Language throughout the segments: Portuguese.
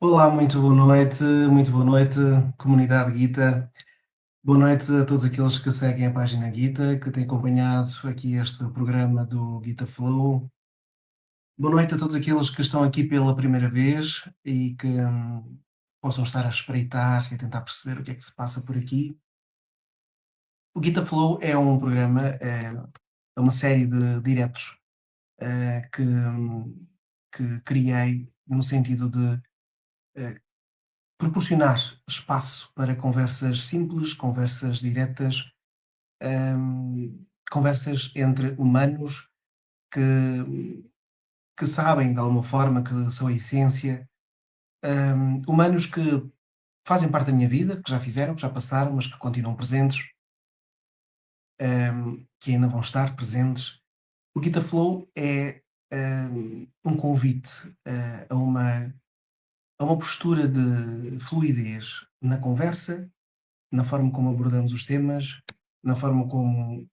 Olá, muito boa noite, comunidade Guita. Boa noite a todos aqueles que seguem a página Guita, que têm acompanhado aqui este programa do Guita Flow. Boa noite a todos aqueles que estão aqui pela primeira vez e que possam estar a espreitar e a tentar perceber o que é que se passa por aqui. O Guita Flow é um programa, é uma série de diretos que criei no sentido de proporcionar espaço para conversas simples, conversas diretas, conversas entre humanos que sabem de alguma forma que são a essência, humanos que fazem parte da minha vida, que já fizeram, que já passaram, mas que continuam presentes, que ainda vão estar presentes. O Guita Flow é um convite a uma postura de fluidez na conversa, na forma como abordamos os temas, na forma como,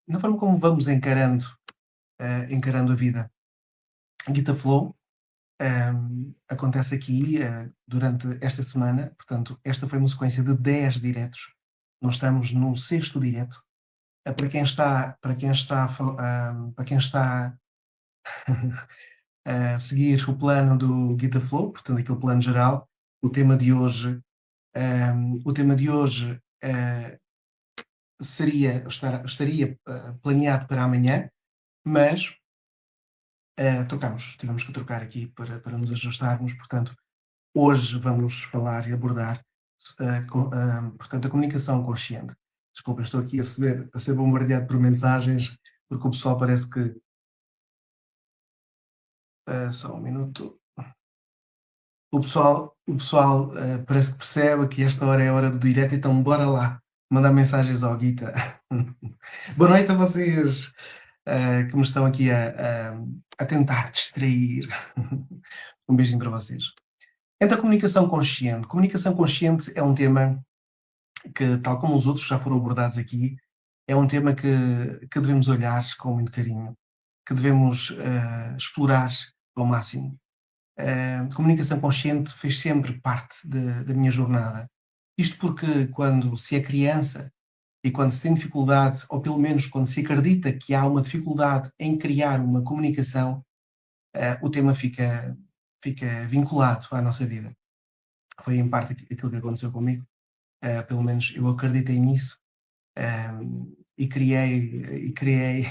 na forma como vamos encarando a vida. Guita Flow acontece aqui durante esta semana, portanto, esta foi uma sequência de 10 diretos. Nós estamos no sexto direto. Para quem está a seguir o plano do Guita Flow, portanto, aquele plano geral, o tema de hoje, o tema de hoje estaria planeado para amanhã, mas tivemos que trocar aqui para nos ajustarmos, portanto, hoje vamos falar e abordar portanto, a comunicação consciente. Desculpa, estou aqui a ser bombardeado por mensagens, porque o pessoal parece que... só um minuto. O pessoal parece que percebe que esta hora é a hora do direto, então bora lá, mandar mensagens ao Guita. Boa noite a vocês que me estão aqui a tentar distrair. Um beijinho para vocês. Então, comunicação consciente. Comunicação consciente é um tema que, tal como os outros que já foram abordados aqui, é um tema que devemos olhar com muito carinho, que devemos explorar ao máximo. Comunicação consciente fez sempre parte da minha jornada. Isto porque quando se é criança e quando se tem dificuldade, ou pelo menos quando se acredita que há uma dificuldade em criar uma comunicação, o tema fica vinculado à nossa vida. Foi em parte aquilo que aconteceu comigo, pelo menos eu acreditei nisso, e criei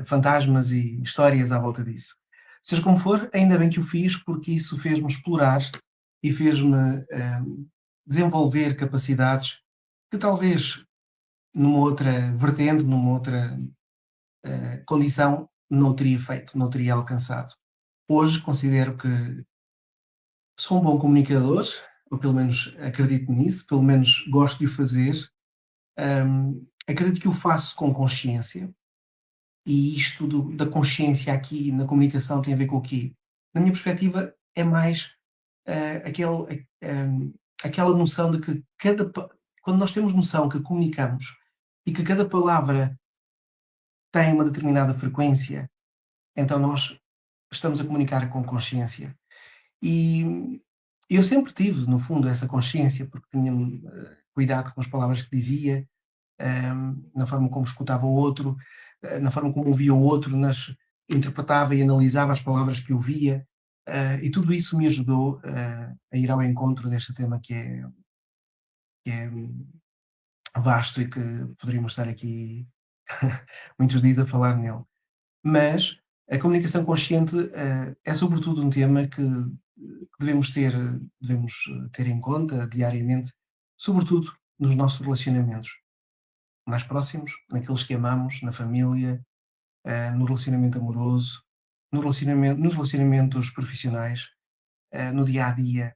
fantasmas e histórias à volta disso. Seja como for, ainda bem que o fiz, porque isso fez-me explorar e fez-me desenvolver capacidades que talvez numa outra vertente, numa outra condição, não teria feito, não teria alcançado. Hoje considero que sou um bom comunicador, ou pelo menos acredito nisso, pelo menos gosto de o fazer. Acredito que o faço com consciência, e isto da consciência aqui na comunicação tem a ver com o quê? Na minha perspectiva, é mais aquela noção de que quando nós temos noção que comunicamos e que cada palavra tem uma determinada frequência, então nós estamos a comunicar com consciência. E eu sempre tive, no fundo, essa consciência, porque tinha cuidado com as palavras que dizia, na forma como escutava o outro, na forma como ouvia o outro, interpretava e analisava as palavras que ouvia, e tudo isso me ajudou a ir ao encontro deste tema que é vasto e que poderíamos estar aqui muitos dias a falar nele. Mas a comunicação consciente é sobretudo um tema que devemos ter em conta diariamente, sobretudo nos nossos relacionamentos mais próximos, naqueles que amamos, na família, no relacionamento amoroso, nos relacionamentos profissionais, no dia a dia.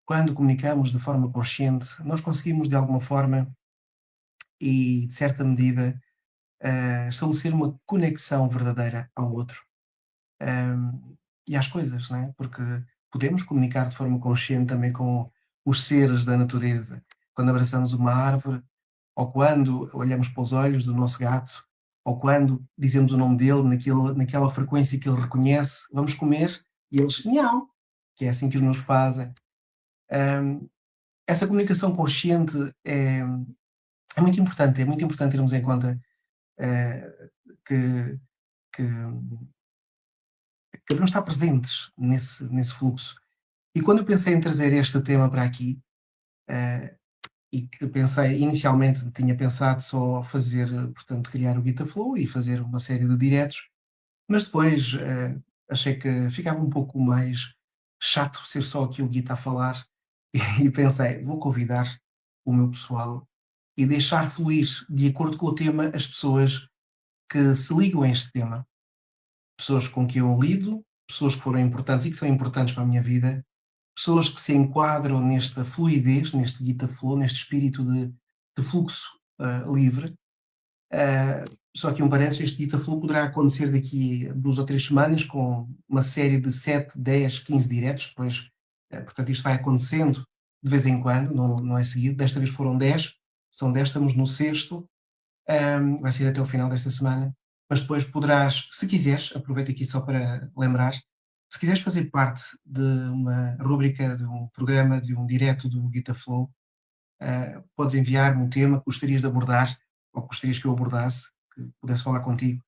Quando comunicamos de forma consciente, nós conseguimos de alguma forma e de certa medida estabelecer uma conexão verdadeira ao outro e às coisas, não é? Porque podemos comunicar de forma consciente também com os seres da natureza. Quando abraçamos uma árvore, ou quando olhamos para os olhos do nosso gato, ou quando dizemos o nome dele naquela frequência que ele reconhece, vamos comer E eles, miau, que é assim que os meus fazem. Essa comunicação consciente é muito importante termos em conta eh, que, que, que devemos estar presentes nesse fluxo. E quando eu pensei em trazer este tema para aqui, eh, e que pensei, inicialmente tinha pensado só fazer, portanto, criar o GitaFlow e fazer uma série de diretos, mas depois achei que ficava um pouco mais chato ser só aqui o Guita a falar e pensei, vou convidar o meu pessoal e deixar fluir de acordo com o tema as pessoas que se ligam a este tema, pessoas com quem eu lido, pessoas que foram importantes e que são importantes para a minha vida, pessoas que se enquadram nesta fluidez, neste Gita Flow, neste espírito de fluxo livre. Só aqui um parênteses, este Gita Flow poderá acontecer daqui a 2 ou 3 semanas com uma série de 7, 10, 15 diretos, depois, portanto, isto vai acontecendo de vez em quando, não é seguido. Desta vez foram 10, são 10, estamos no sexto, vai ser até o final desta semana, mas depois poderás, se quiseres, aproveito aqui só para lembrar, se quiseres fazer parte de uma rúbrica, de um programa, de um direto do GitaFlow, podes enviar-me um tema que gostarias de abordar, ou que gostarias que eu abordasse, que pudesse falar contigo.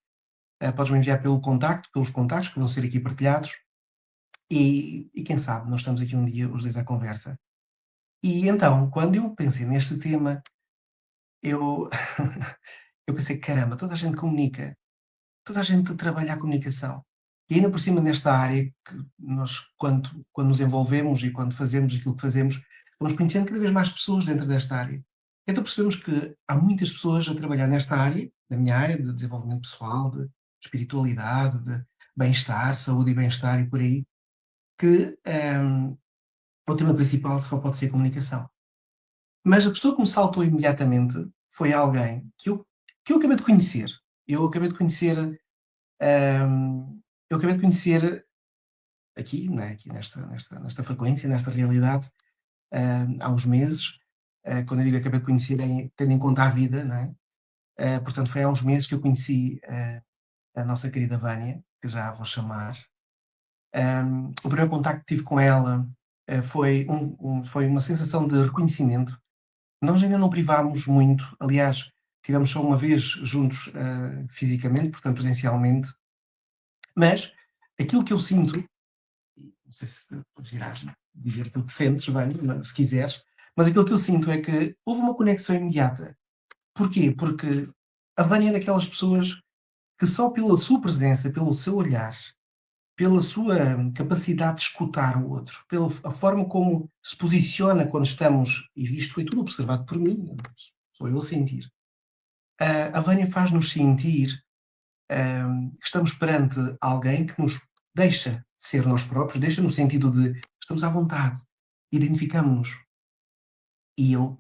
Podes-me enviar pelos contactos que vão ser aqui partilhados, e quem sabe, nós estamos aqui um dia os dois à conversa. E então, quando eu pensei neste tema, eu, eu pensei, caramba, toda a gente comunica, toda a gente trabalha a comunicação. E ainda por cima nesta área que nós, quando nos envolvemos e quando fazemos aquilo que fazemos, vamos conhecendo cada vez mais pessoas dentro desta área. Então percebemos que há muitas pessoas a trabalhar nesta área, na minha área de desenvolvimento pessoal, de espiritualidade, de bem-estar, saúde e bem-estar e por aí, que o tema principal só pode ser comunicação. Mas a pessoa que me saltou imediatamente foi alguém que eu acabei de conhecer. Eu acabei de conhecer eu acabei de conhecer aqui, né, aqui nesta frequência, nesta realidade, há uns meses. Quando eu digo acabei de conhecer, tendo em conta a vida, não é? Portanto, foi há uns meses que eu conheci a nossa querida Vânia, que já a vou chamar. O primeiro contacto que tive com ela foi uma sensação de reconhecimento. Nós ainda não privámos muito, aliás, tivemos só uma vez juntos fisicamente, portanto presencialmente, mas aquilo que eu sinto, não sei se irás dizer aquilo que sentes, bem, se quiseres, mas aquilo que eu sinto é que houve uma conexão imediata. Porquê? Porque a Vânia é daquelas pessoas que só pela sua presença, pelo seu olhar, pela sua capacidade de escutar o outro, pela a forma como se posiciona quando estamos, e isto foi tudo observado por mim, sou eu a sentir. A Vânia faz-nos sentir que estamos perante alguém que nos deixa ser nós próprios, deixa no sentido de estamos à vontade, identificamos-nos. E eu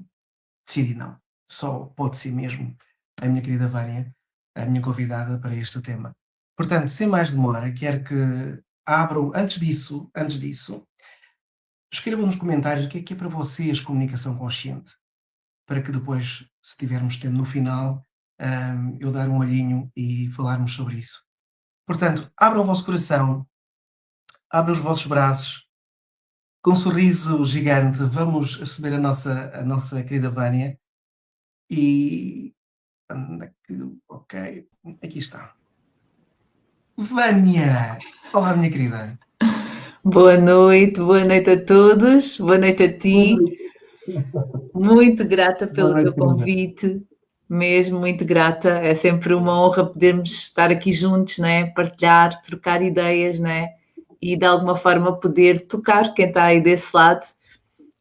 decidi não, só pode ser mesmo a minha querida Vânia, a minha convidada para este tema. Portanto, sem mais demora, quero que abram, antes disso, escrevam nos comentários o que é para vocês comunicação consciente, para que depois, se tivermos tempo no final, eu dar um olhinho e falarmos sobre isso. Portanto, abram o vosso coração, abram os vossos braços, com um sorriso gigante, vamos receber a nossa querida Vânia. E ok, aqui está. Vânia! Olá, minha querida. Boa noite a todos, boa noite a Boa ti. noite. Muito grata Boa pelo noite, teu querida. convite, mesmo muito grata. É sempre uma honra podermos estar aqui juntos, né? Partilhar, trocar ideias, né? E de alguma forma poder tocar quem está aí desse lado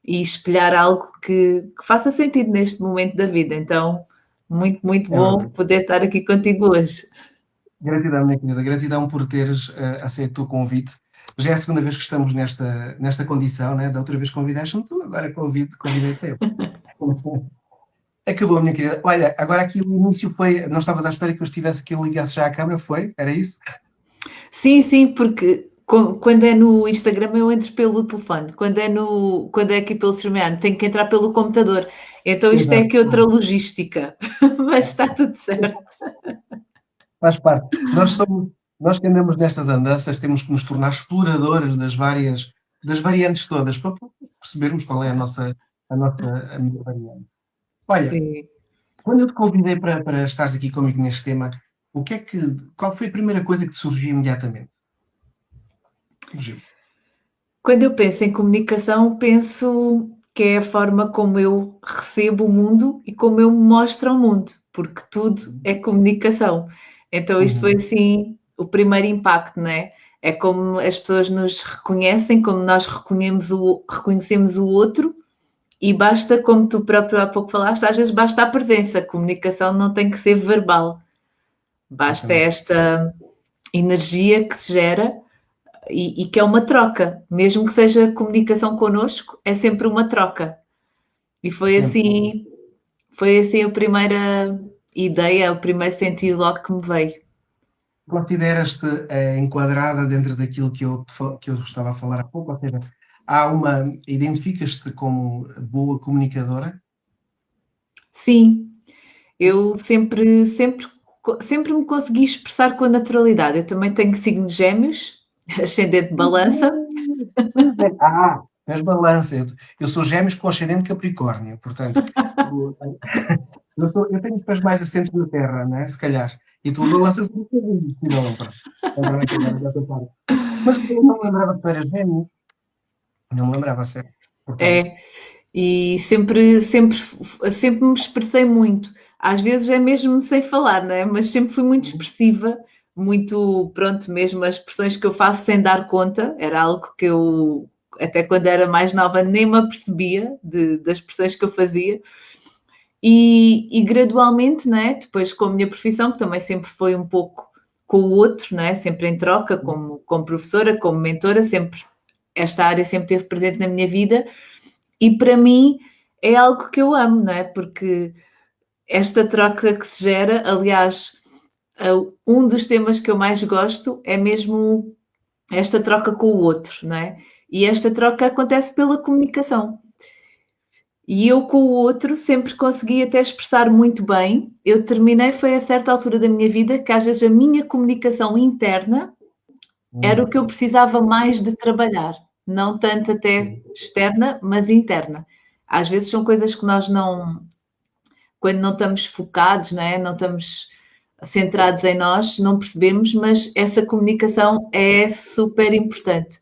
e espelhar algo que faça sentido neste momento da vida. Então, muito É bom verdade. poder estar aqui contigo hoje. Gratidão, minha querida. Gratidão por teres aceito o convite. Já é a segunda vez que estamos nesta condição, né? Da outra vez convidaste-me tu, agora convidei-te eu. Acabou, minha querida. Olha, agora aqui o início foi. Não estavas à espera que eu ligasse já a câmera, foi? Era isso? Sim, porque quando é no Instagram eu entro pelo telefone, quando é aqui pelo StreamYard tenho que entrar pelo computador. Então isto é Exato. aqui outra logística, mas está tudo certo. Faz parte. Nós somos. nós que andamos nestas andanças temos que nos tornar exploradores das variantes todas, para percebermos qual é a melhor variante. Olha, Sim. quando eu te convidei para estares aqui comigo neste tema, qual foi a primeira coisa que te surgiu imediatamente? Surgiu. Quando eu penso em comunicação, penso que é a forma como eu recebo o mundo e como eu me mostro ao mundo, porque tudo é comunicação. Então isto foi Uhum. assim o primeiro impacto, não é? É como as pessoas nos reconhecem, como nós reconhecemos o outro e basta, como tu próprio há pouco falaste, às vezes basta a presença. A comunicação não tem que ser verbal, basta Exatamente. esta energia que se gera e que é uma troca, mesmo que seja comunicação connosco, é sempre uma troca. E Sempre. foi assim a primeira ideia, o primeiro sentir logo que me veio. Consideras-te enquadrada dentro daquilo que eu estava a falar há pouco? Ou seja, identificas-te como boa comunicadora? Sim, eu sempre me consegui expressar com naturalidade. Eu também tenho signo de gêmeos, ascendente de balança. Pois é. És balança. Eu sou gêmeos com ascendente Capricórnio, portanto, o- eu tenho depois mais assentos na Terra, né? Se calhar. E tu balanças um bocadinho, se não, pronto. Entrar aqui agora dessa parte. Mas eu não me lembrava que tu eras gêmeo. Não me lembrava, sério. Portanto, É, e sempre me expressei muito. Às vezes é mesmo sem falar, não é? Mas sempre fui muito expressiva, muito, pronto, mesmo as expressões que eu faço sem dar conta, era algo que eu, até quando era mais nova, nem me apercebia das expressões que eu fazia. E gradualmente, não é? Depois com a minha profissão, que também sempre foi um pouco com o outro, não é? Sempre em troca, como professora, como mentora, sempre esta área sempre esteve presente na minha vida e para mim é algo que eu amo, não é? Porque esta troca que se gera, aliás, um dos temas que eu mais gosto é mesmo esta troca com o outro, não é? E esta troca acontece pela comunicação. E eu com o outro sempre consegui até expressar muito bem. Eu terminei, foi a certa altura da minha vida, que às vezes a minha comunicação interna era o que eu precisava mais de trabalhar. Não tanto até externa, mas interna. Às vezes são coisas que nós não, quando não estamos focados, não é? Não estamos centrados em nós, não percebemos, mas essa comunicação é super importante.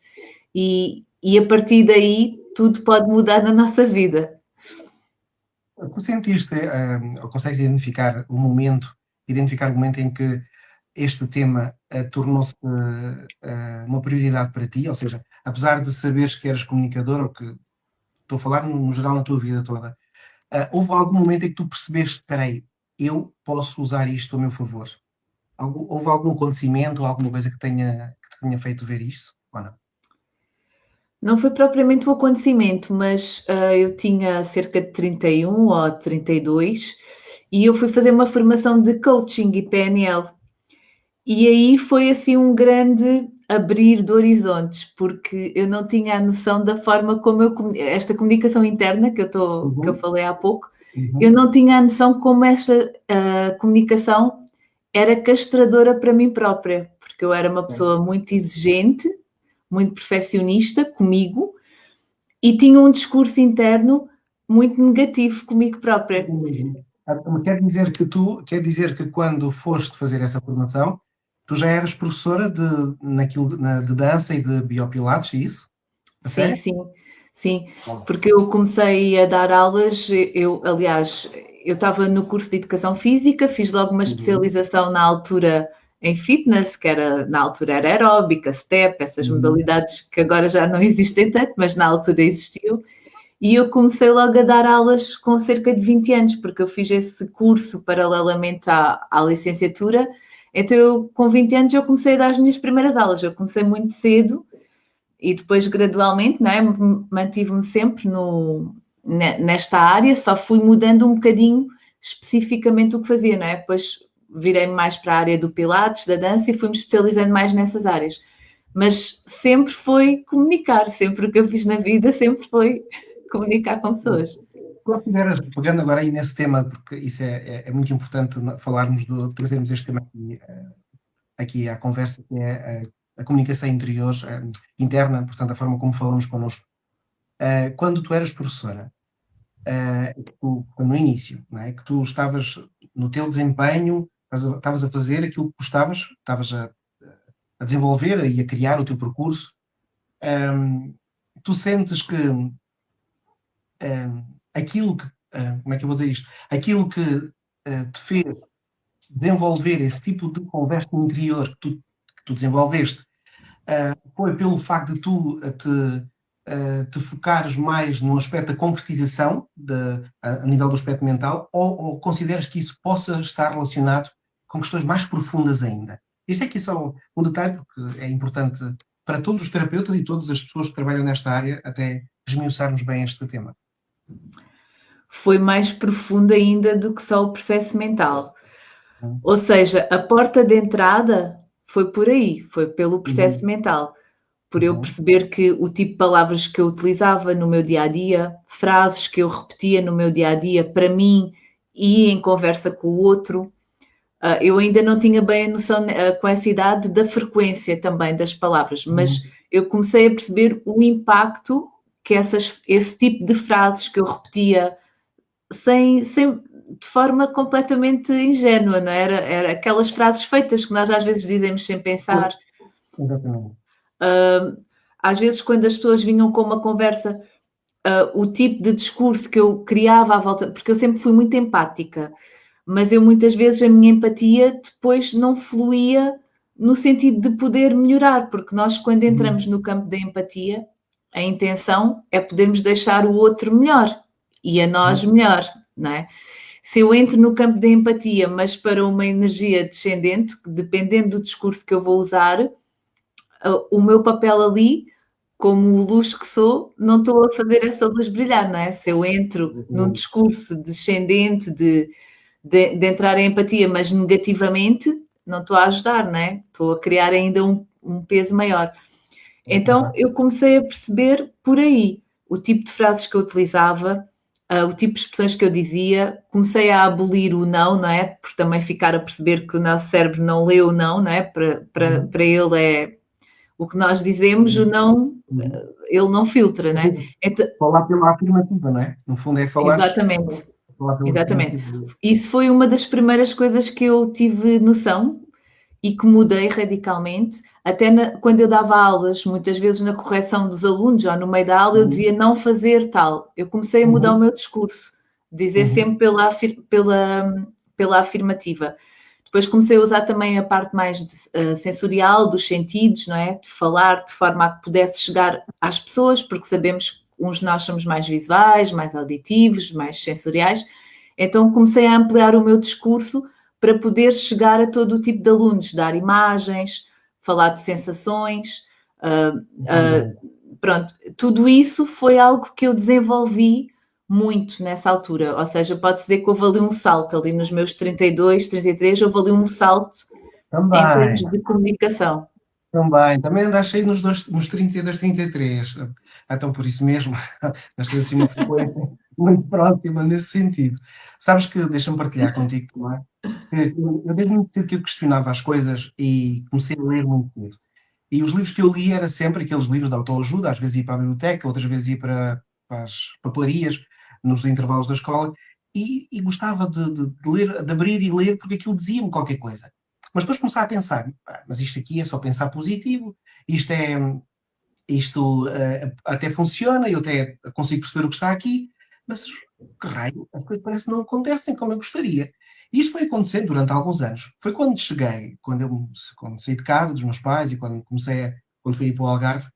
E a partir daí tudo pode mudar na nossa vida. tu sentiste, ou consegues identificar o momento em que este tema tornou-se uma prioridade para ti? Ou seja, apesar de saberes que eras comunicador, ou que estou a falar no geral na tua vida toda, houve algum momento em que tu percebeste, espera aí, eu posso usar isto a meu favor? Houve algum acontecimento ou alguma coisa que te tenha feito ver isso? Ou não? Não foi propriamente um acontecimento, mas eu tinha cerca de 31 ou 32 e eu fui fazer uma formação de coaching e PNL. E aí foi assim um grande abrir de horizontes, porque eu não tinha a noção da forma como esta comunicação interna que eu Uhum, falei há pouco, eu uhum. não tinha a noção como esta comunicação era castradora para mim própria, porque eu era uma pessoa muito exigente, muito perfeccionista comigo e tinha um discurso interno muito negativo comigo própria. Uhum. Quer dizer que quando foste fazer essa formação, tu já eras professora de dança e de biopilates, é isso? A Sim, sério? sim, sim, Uau. porque eu comecei a dar aulas, aliás, eu estava no curso de Educação Física, fiz logo uma Uhum, especialização na altura em fitness, que era, na altura era aeróbica, step, essas uhum. modalidades que agora já não existem tanto, mas na altura existiam. E eu comecei logo a dar aulas com cerca de 20 anos, porque eu fiz esse curso paralelamente à licenciatura. Então, com 20 anos, eu comecei a dar as minhas primeiras aulas. Eu comecei muito cedo e depois, gradualmente, não é? Mantive-me sempre nesta área, só fui mudando um bocadinho especificamente o que fazia, não é? Depois virei mais para a área do Pilates, da dança e fui-me especializando mais nessas áreas. Mas sempre foi comunicar, sempre o que eu fiz na vida, sempre foi comunicar com pessoas. Consideras, pegando agora aí nesse tema, porque isso é muito importante trazermos este tema aqui aqui à conversa, que é a comunicação interior, interna, portanto, a forma como falamos connosco. Quando tu eras professora, no início, não é? Que tu estavas no teu desempenho, estavas a fazer aquilo que gostavas, estavas a desenvolver e a criar o teu percurso, tu sentes que aquilo que, como é que eu vou dizer isto? Aquilo que te fez desenvolver esse tipo de conversa interior que tu desenvolveste, foi pelo facto de tu te focares mais no aspecto da concretização a nível do aspecto mental, ou consideras que isso possa estar relacionado com questões mais profundas ainda? Isto aqui é só um detalhe, porque é importante para todos os terapeutas e todas as pessoas que trabalham nesta área, até esmiuçarmos bem este tema. Foi mais profundo ainda do que só o processo mental. Uhum. Ou seja, a porta de entrada foi por aí, foi pelo processo Uhum. mental. Por eu perceber que o tipo de palavras que eu utilizava no meu dia a dia, frases que eu repetia no meu dia a dia para mim e em conversa com o outro, eu ainda não tinha bem a noção com essa idade da frequência também das palavras, mas eu comecei a perceber o impacto que esse tipo de frases que eu repetia de forma completamente ingênua, não é? Era aquelas frases feitas que nós às vezes dizemos sem pensar. Exatamente. Às vezes, quando as pessoas vinham com uma conversa, o tipo de discurso que eu criava à volta, porque eu sempre fui muito empática, mas eu muitas vezes a minha empatia depois não fluía no sentido de poder melhorar, porque nós, quando entramos no campo da empatia, a intenção é podermos deixar o outro melhor e a nós melhor, não é? Se eu entro no campo da empatia, mas para uma energia descendente, dependendo do discurso que eu vou usar, o meu papel ali, como luz que sou, não estou a fazer essa luz brilhar, não é? Se eu entro num discurso descendente de entrar em empatia, mas negativamente, não estou a ajudar, não é? Estou a criar ainda um peso maior. Então eu comecei a perceber por aí o tipo de frases que eu utilizava, o tipo de expressões que eu dizia, comecei a abolir o não é? Por também ficar a perceber que o nosso cérebro não lê o não é? Para ele é o que nós dizemos, o não, ele não filtra, não é? Então, Falar pela afirmativa, não é? No fundo é falar. exatamente, exatamente. Afirmativa. Isso foi uma das primeiras coisas que eu tive noção e que mudei radicalmente. Até quando eu dava aulas, muitas vezes na correção dos alunos, ou no meio da aula, eu dizia não fazer tal. Eu comecei a mudar o meu discurso, dizer sempre pela afirmativa. Depois comecei a usar também a parte mais sensorial, dos sentidos, não é? De falar de forma a que pudesse chegar às pessoas, porque sabemos que uns de nós somos mais visuais, mais auditivos, mais sensoriais. Então comecei a ampliar o meu discurso para poder chegar a todo o tipo de alunos, dar imagens, falar de sensações. Pronto, tudo isso foi algo que eu desenvolvi muito nessa altura, ou seja, pode dizer que houve ali um salto, ali nos meus 32, 33, houve ali um salto em termos Também, de comunicação. também andaste aí nos 32, 33. Então, por isso mesmo, nós temos assim uma frequência muito próxima nesse sentido. Sabes que, deixa-me partilhar contigo também, que eu desde muito cedo que eu questionava as coisas e comecei a ler muito cedo. E os livros que eu li era sempre aqueles livros de autoajuda, às vezes ia para a biblioteca, outras vezes ia para as papelarias, nos intervalos da escola, e gostava de ler, de abrir e ler, porque aquilo dizia-me qualquer coisa. Mas depois começava a pensar, mas isto aqui é só pensar positivo, isto é, isto até funciona, eu até consigo perceber o que está aqui, mas que raio, as coisas parece que não acontecem como eu gostaria. E isto foi acontecendo durante alguns anos. Foi quando cheguei, quando saí de casa dos meus pais e quando fui para o Algarve,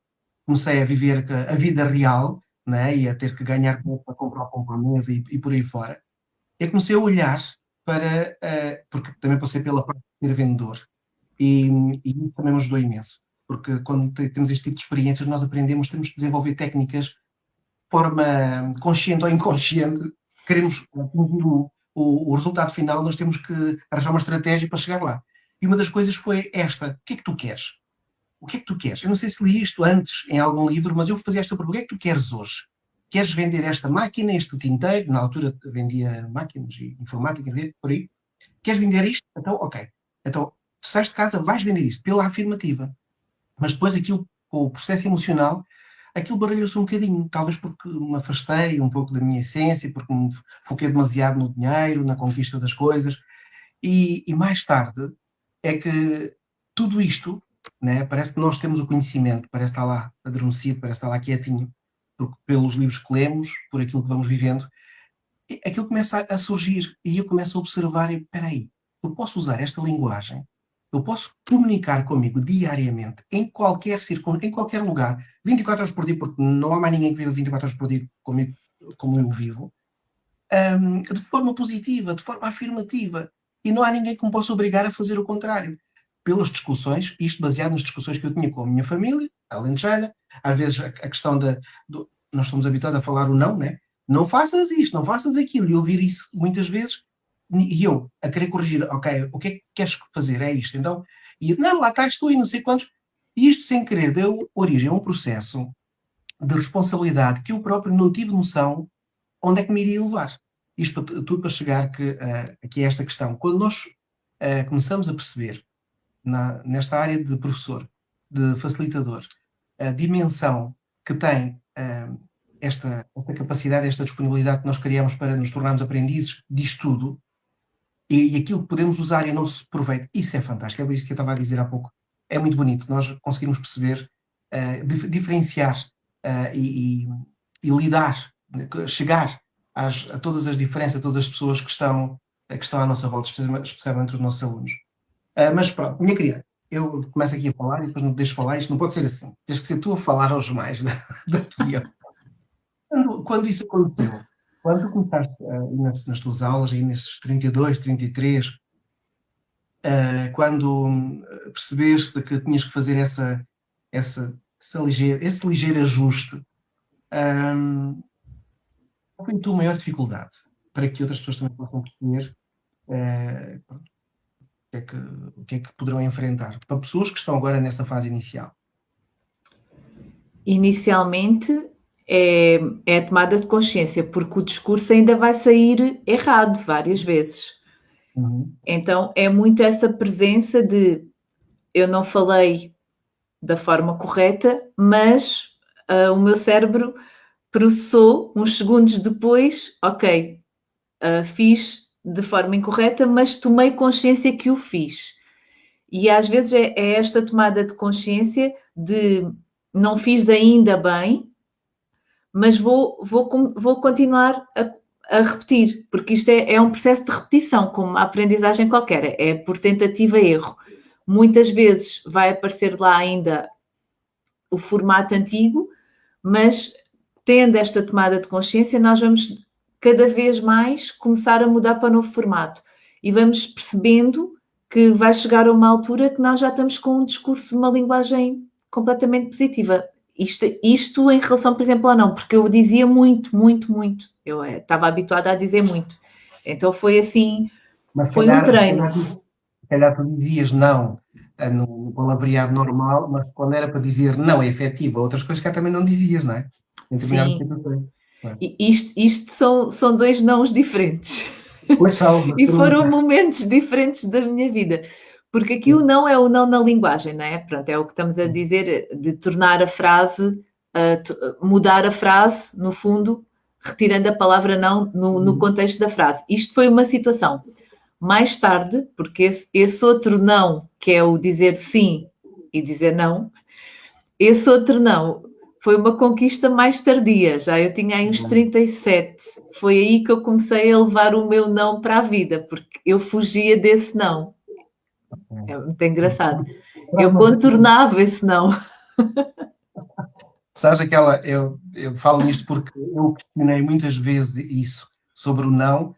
comecei a viver a vida real, né, e a ter que ganhar dinheiro para comprar pão para a mesa e por aí fora. Eu comecei a olhar para, porque também passei pela parte de ser vendedor, e, e isso também me ajudou imenso, porque quando temos este tipo de experiências, nós temos que desenvolver técnicas de forma consciente ou inconsciente, queremos atingir o resultado final, nós temos que arranjar uma estratégia para chegar lá. E uma das coisas foi esta: o que é que tu queres? O que é que tu queres? Eu não sei se li isto antes em algum livro, mas eu fazia esta pergunta: o que é que tu queres hoje? Queres vender esta máquina, este tinteiro? Na altura vendia máquinas e informática, por aí. Queres vender isto? Então, ok. Então, sais de casa, vais vender isso, pela afirmativa. Mas depois aquilo, com o processo emocional, aquilo baralhou-se um bocadinho, talvez porque me afastei um pouco da minha essência, porque me foquei demasiado no dinheiro, na conquista das coisas, e mais tarde é que tudo isto, né, parece que nós temos o conhecimento, parece estar lá adormecido, parece estar lá quietinho, porque pelos livros que lemos, por aquilo que vamos vivendo, aquilo começa a surgir e eu começo a observar e, espera aí, eu posso usar esta linguagem, eu posso comunicar comigo diariamente, em qualquer circunstância, em qualquer lugar, 24 horas por dia, porque não há mais ninguém que viva 24 horas por dia comigo, como eu vivo, de forma positiva, de forma afirmativa. E não há ninguém que me possa obrigar a fazer o contrário. Pelas discussões, isto baseado nas discussões que eu tinha com a minha família, a alentejana, às vezes a questão nós estamos habituados a falar o não, né? Não faças isto, não faças aquilo, e ouvir isso muitas vezes, e eu a querer corrigir, ok, o que é que queres fazer? É isto, então, e não, lá está, estou aí, não sei quantos, e isto sem querer deu origem a um processo de responsabilidade que eu próprio não tive noção onde é que me iria levar. Isto tudo para chegar aqui a esta questão. Quando nós começamos a perceber, nesta área de professor, de facilitador, a dimensão que tem esta capacidade, esta disponibilidade que nós criamos para nos tornarmos aprendizes disto tudo, e aquilo que podemos usar e não se proveito, isso é fantástico, é isso que eu estava a dizer há pouco. É muito bonito, nós conseguimos perceber, diferenciar e lidar, chegar a todas as diferenças, a todas as pessoas que estão à nossa volta, especialmente os nossos alunos. Mas pronto, minha querida, eu começo aqui a falar e depois não te deixo falar, isto não pode ser assim. Tens que ser tu a falar aos mais daqui. Quando isso aconteceu, quando tu começaste nas tuas aulas, aí nesses 32, 33, quando percebeste que tinhas que fazer esse ligeiro ajuste, qual foi a tua maior dificuldade? Para que outras pessoas também possam perceber o que é que poderão enfrentar? Para pessoas que estão agora nessa fase inicial. Inicialmente é a tomada de consciência, porque o discurso ainda vai sair errado várias vezes. Então é muito essa presença de eu não falei da forma correta, mas o meu cérebro processou uns segundos depois, ok, fiz de forma incorreta, mas tomei consciência que o fiz. E às vezes é esta tomada de consciência de não fiz ainda bem, mas vou continuar a repetir, porque isto é um processo de repetição, como a aprendizagem qualquer, é por tentativa e erro. Muitas vezes vai aparecer lá ainda o formato antigo, mas tendo esta tomada de consciência, nós vamos cada vez mais começar a mudar para o novo formato e vamos percebendo que vai chegar a uma altura que nós já estamos com um discurso, uma linguagem completamente positiva. Isto em relação, por exemplo, ao não, porque eu dizia muito. Eu estava habituada a dizer muito. Então foi assim, mas foi um treino. Se calhar tu dizias não no palavreado normal, mas quando era para dizer não é efetivo, outras coisas que também não dizias, não é? Sim. E isto são dois nãos diferentes. Pois são. E foram momentos diferentes da minha vida. Porque aqui o não é o não na linguagem, não é? Pronto, é o que estamos a dizer, de tornar a frase, mudar a frase, no fundo, retirando a palavra não no contexto da frase. Isto foi uma situação. Mais tarde, porque esse outro não, que é o dizer sim e dizer não, esse outro não foi uma conquista mais tardia, já eu tinha aí uns 37. Foi aí que eu comecei a levar o meu não para a vida, porque eu fugia desse não. É muito engraçado. Eu contornava esse não. Sabes eu falo nisto porque eu questionei muitas vezes isso, sobre o não,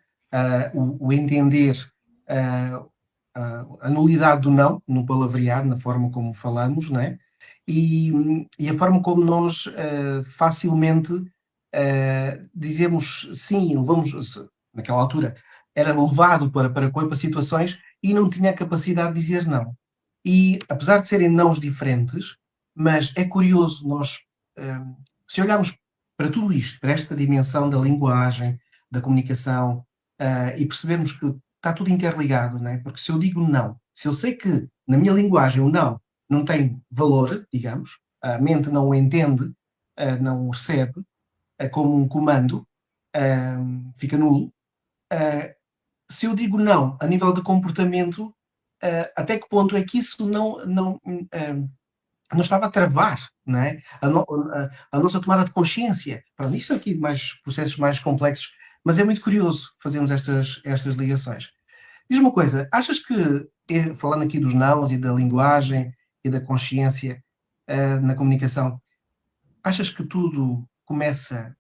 o entender a nulidade do não, no palavreado, na forma como falamos, não é? E a forma como nós facilmente dizemos sim, levamos, naquela altura, era levado para situações e não tinha a capacidade de dizer não. E apesar de serem nãos diferentes, mas é curioso nós, se olharmos para tudo isto, para esta dimensão da linguagem, da comunicação, e percebermos que está tudo interligado, não é? Porque se eu digo não, se eu sei que na minha linguagem, o não tem valor, digamos, a mente não o entende, não o recebe, como um comando, fica nulo. Se eu digo não a nível de comportamento, até que ponto é que isso não estava a travar, não é? A nossa tomada de consciência. Pronto, isto aqui mais processos mais complexos, mas é muito curioso fazermos estas ligações. Diz uma coisa, achas que, falando aqui dos nãos e da linguagem e da consciência na comunicação, achas que tudo começa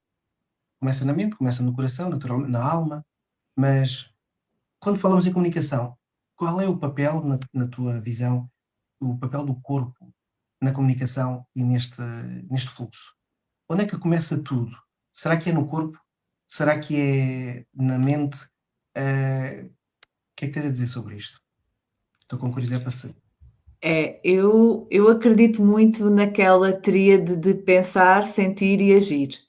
na mente, começa no coração, naturalmente, na alma, mas quando falamos em comunicação, qual é o papel, na tua visão, o papel do corpo na comunicação e neste fluxo? Onde é que começa tudo? Será que é no corpo? Será que é na mente? O que é que tens a dizer sobre isto? Estou com curiosidade para saber. Eu acredito muito naquela tríade de pensar, sentir e agir.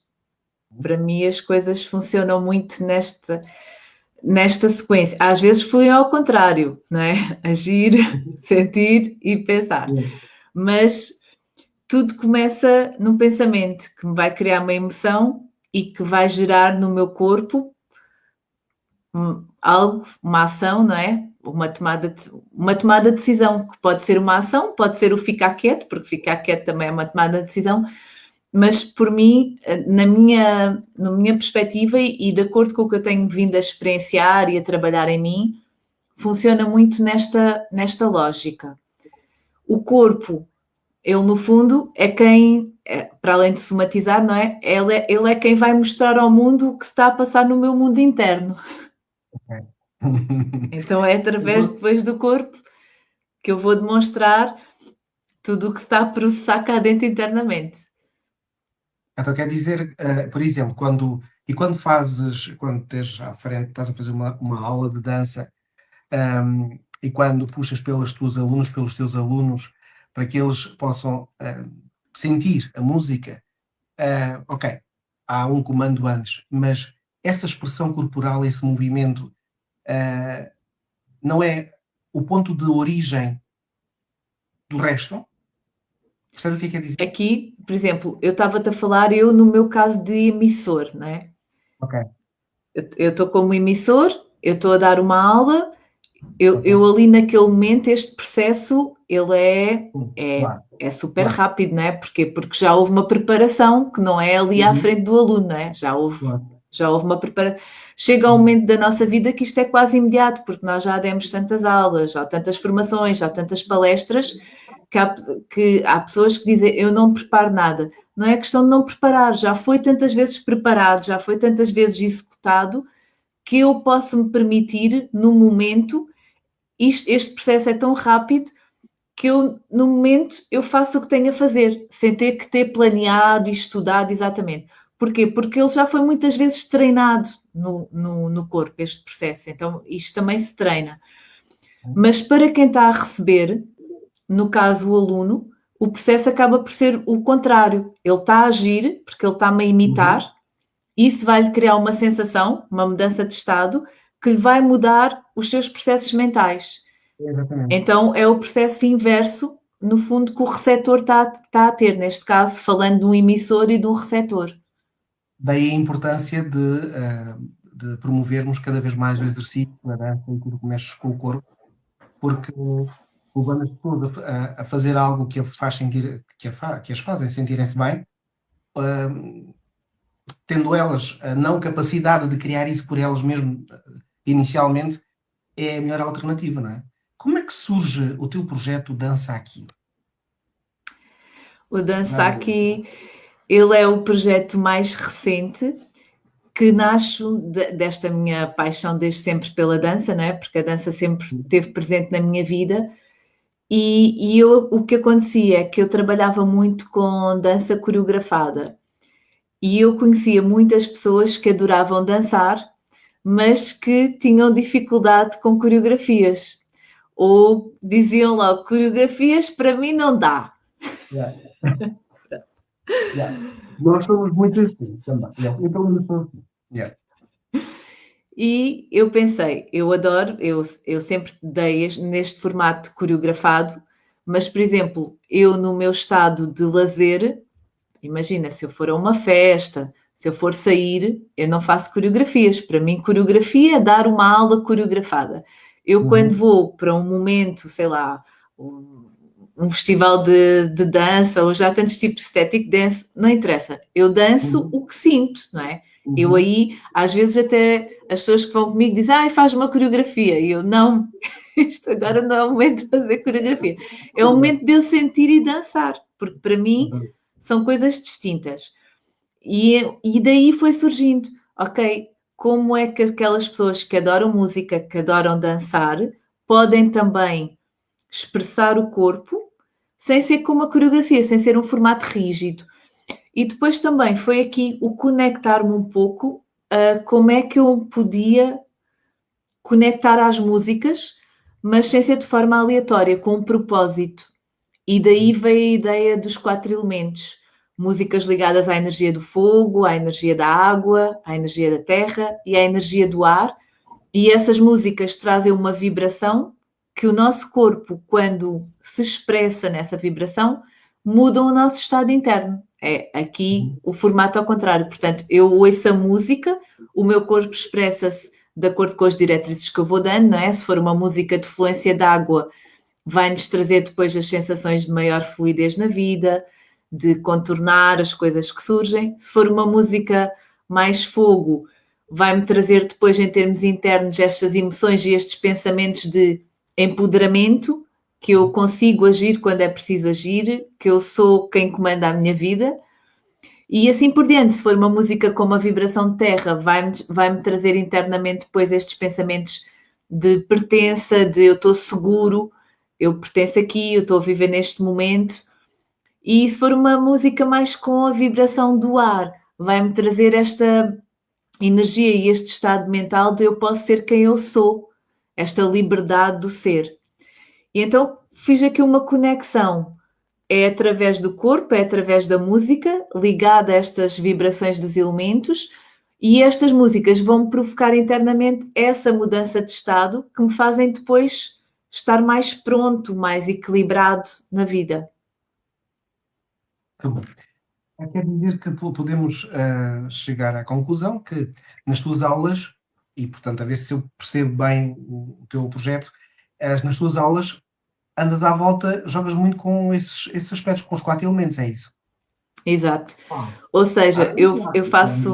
Para mim as coisas funcionam muito nesta sequência. Às vezes fluem ao contrário, não é? Agir, sentir e pensar. Mas tudo começa num pensamento que me vai criar uma emoção e que vai gerar no meu corpo algo, uma ação, não é? Uma tomada de decisão, que pode ser uma ação, pode ser o ficar quieto, porque ficar quieto também é uma tomada de decisão, mas por mim, na minha perspectiva e de acordo com o que eu tenho vindo a experienciar e a trabalhar em mim, funciona muito nesta lógica. O corpo, ele no fundo é quem, para além de somatizar, não é? Ele é quem vai mostrar ao mundo o que se está a passar no meu mundo interno. Okay. Então é através depois do corpo que eu vou demonstrar tudo o que está a processar cá dentro internamente. Então quer dizer, por exemplo, quando tens à frente, estás a fazer uma aula de dança, e quando puxas pelos teus alunos, para que eles possam sentir a música, ok, há um comando antes, mas essa expressão corporal, esse movimento, não é o ponto de origem do resto? Percebe o que é dizer? Aqui, por exemplo, eu estava-te a falar, eu no meu caso de emissor, não é? Ok. Eu estou como emissor, eu estou a dar uma aula, eu ali naquele momento, este processo, ele é super rápido, não é? Porquê? Porque já houve uma preparação que não é ali à frente do aluno, não é? Já houve uma preparação. Chega um momento da nossa vida que isto é quase imediato, porque nós já demos tantas aulas, já tantas formações, já tantas palestras, que há pessoas que dizem eu não preparo nada. Não é questão de não preparar, já foi tantas vezes preparado, já foi tantas vezes executado, que eu posso me permitir, no momento, este processo é tão rápido que eu, no momento, eu faço o que tenho a fazer, sem ter que ter planeado e estudado exatamente. Porquê? Porque ele já foi muitas vezes treinado no corpo, este processo. Então, isto também se treina. Mas para quem está a receber, no caso o aluno, o processo acaba por ser o contrário. Ele está a agir, porque ele está-me a imitar, isso vai-lhe criar uma sensação, uma mudança de estado, que lhe vai mudar os seus processos mentais. Exatamente. Então é o processo inverso, no fundo, que o receptor está a ter, neste caso, falando de um emissor e de um receptor. Daí a importância de promovermos cada vez mais o exercício, a dança e tudo que mexe com o corpo, porque levando as pessoas a fazer algo que as fazem sentirem-se bem, tendo elas a não capacidade de criar isso por elas mesmas inicialmente, é a melhor alternativa, não é? Como é que surge o teu projeto Dança Aqui? O Dança Aqui, ele é o projeto mais recente que nasce desta minha paixão desde sempre pela dança, não é? Porque a dança sempre esteve presente na minha vida. E o que acontecia é que eu trabalhava muito com dança coreografada. E eu conhecia muitas pessoas que adoravam dançar, mas que tinham dificuldade com coreografias. Ou diziam logo, coreografias para mim não dá. Nós somos muito assim também. Eu pelo menos sou assim. E eu pensei, eu adoro, eu sempre dei neste formato coreografado, mas, por exemplo, eu no meu estado de lazer, imagina, se eu for a uma festa, se eu for sair, eu não faço coreografias. Para mim, coreografia é dar uma aula coreografada. Eu, quando Uhum, vou para um momento, sei lá, um festival de dança, ou já tantos tipos de static dance, não interessa. Eu danço uhum, o que sinto, não é? Eu uhum, aí, às vezes até as pessoas que vão comigo dizem, ai, faz uma coreografia. E eu, não, isto agora não é o momento de fazer coreografia. É o uhum, momento de eu sentir e dançar, porque para mim uhum, são coisas distintas. E daí foi surgindo, ok, como é que aquelas pessoas que adoram música, que adoram dançar, podem também expressar o corpo sem ser como uma coreografia, sem ser um formato rígido. E depois também foi aqui o conectar-me um pouco a como é que eu podia conectar às músicas, mas sem ser de forma aleatória, com um propósito. E daí veio a ideia dos 4 elementos. Músicas ligadas à energia do fogo, à energia da água, à energia da terra e à energia do ar. E essas músicas trazem uma vibração que o nosso corpo, quando se expressa nessa vibração, muda o nosso estado interno. É aqui uhum. o formato ao contrário. Portanto, eu ouço a música, o meu corpo expressa-se de acordo com as diretrizes que eu vou dando, não é? Se for uma música de fluência de água, vai-nos trazer depois as sensações de maior fluidez na vida, de contornar as coisas que surgem. Se for uma música mais fogo, vai-me trazer depois, em termos internos, estas emoções e estes pensamentos de empoderamento, que eu consigo agir quando é preciso agir, que eu sou quem comanda a minha vida. E assim por diante, se for uma música com uma vibração de terra, vai-me trazer internamente depois estes pensamentos de pertença, de eu estou seguro, eu pertenço aqui, eu estou a viver neste momento. E se for uma música mais com a vibração do ar, vai-me trazer esta energia e este estado mental de eu posso ser quem eu sou, esta liberdade do ser. E então fiz aqui uma conexão. É através do corpo, é através da música, ligada a estas vibrações dos elementos, e estas músicas vão provocar internamente essa mudança de estado que me fazem depois estar mais pronto, mais equilibrado na vida. Que bom. Quer dizer que podemos chegar à conclusão que nas tuas aulas, e portanto, a ver se eu percebo bem o teu projeto, nas tuas aulas andas à volta, jogas muito com esses aspectos, com os 4 elementos, é isso? Exato. Ah, Ou seja, eu fantástico, faço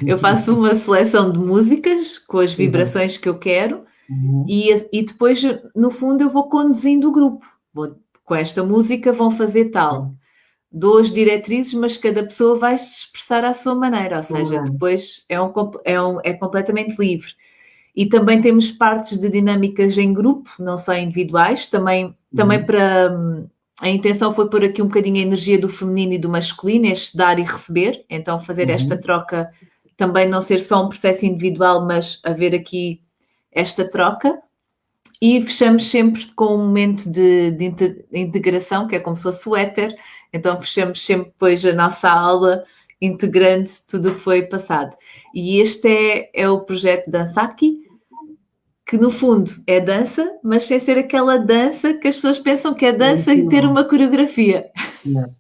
eu faço uma seleção de músicas com as Exato. vibrações que eu quero Uhum, e depois, no fundo, eu vou conduzindo o grupo. Vou, com esta música vão fazer tal. sim. Dou as diretrizes, mas cada pessoa vai se expressar à sua maneira, ou seja, Uhum, depois é completamente livre. E também temos partes de dinâmicas em grupo, não só individuais, também uhum, para. A intenção foi pôr aqui um bocadinho a energia do feminino e do masculino, este dar e receber, então fazer esta uhum. troca, também não ser só um processo individual, mas haver aqui esta troca. E fechamos sempre com um momento de integração, que é como se fosse o éter, então fechamos sempre depois a nossa aula integrando tudo o que foi passado. E este é o projeto Dansaki, que no fundo é dança, mas sem ser aquela dança que as pessoas pensam que é dança e ter Tradicional. uma coreografia. Yeah.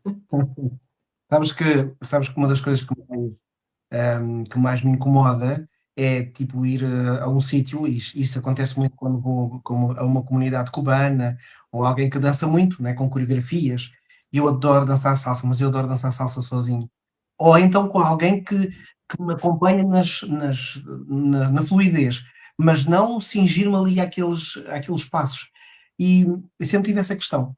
Sabes que uma das coisas que mais me incomoda é tipo ir a um sítio, e isso acontece muito quando vou a uma comunidade cubana ou alguém que dança muito, né, com coreografias. E eu adoro dançar salsa, mas eu adoro dançar salsa sozinho. Ou então com alguém que me acompanha na fluidez, mas não cingir-me ali àqueles passos. E eu sempre tive essa questão.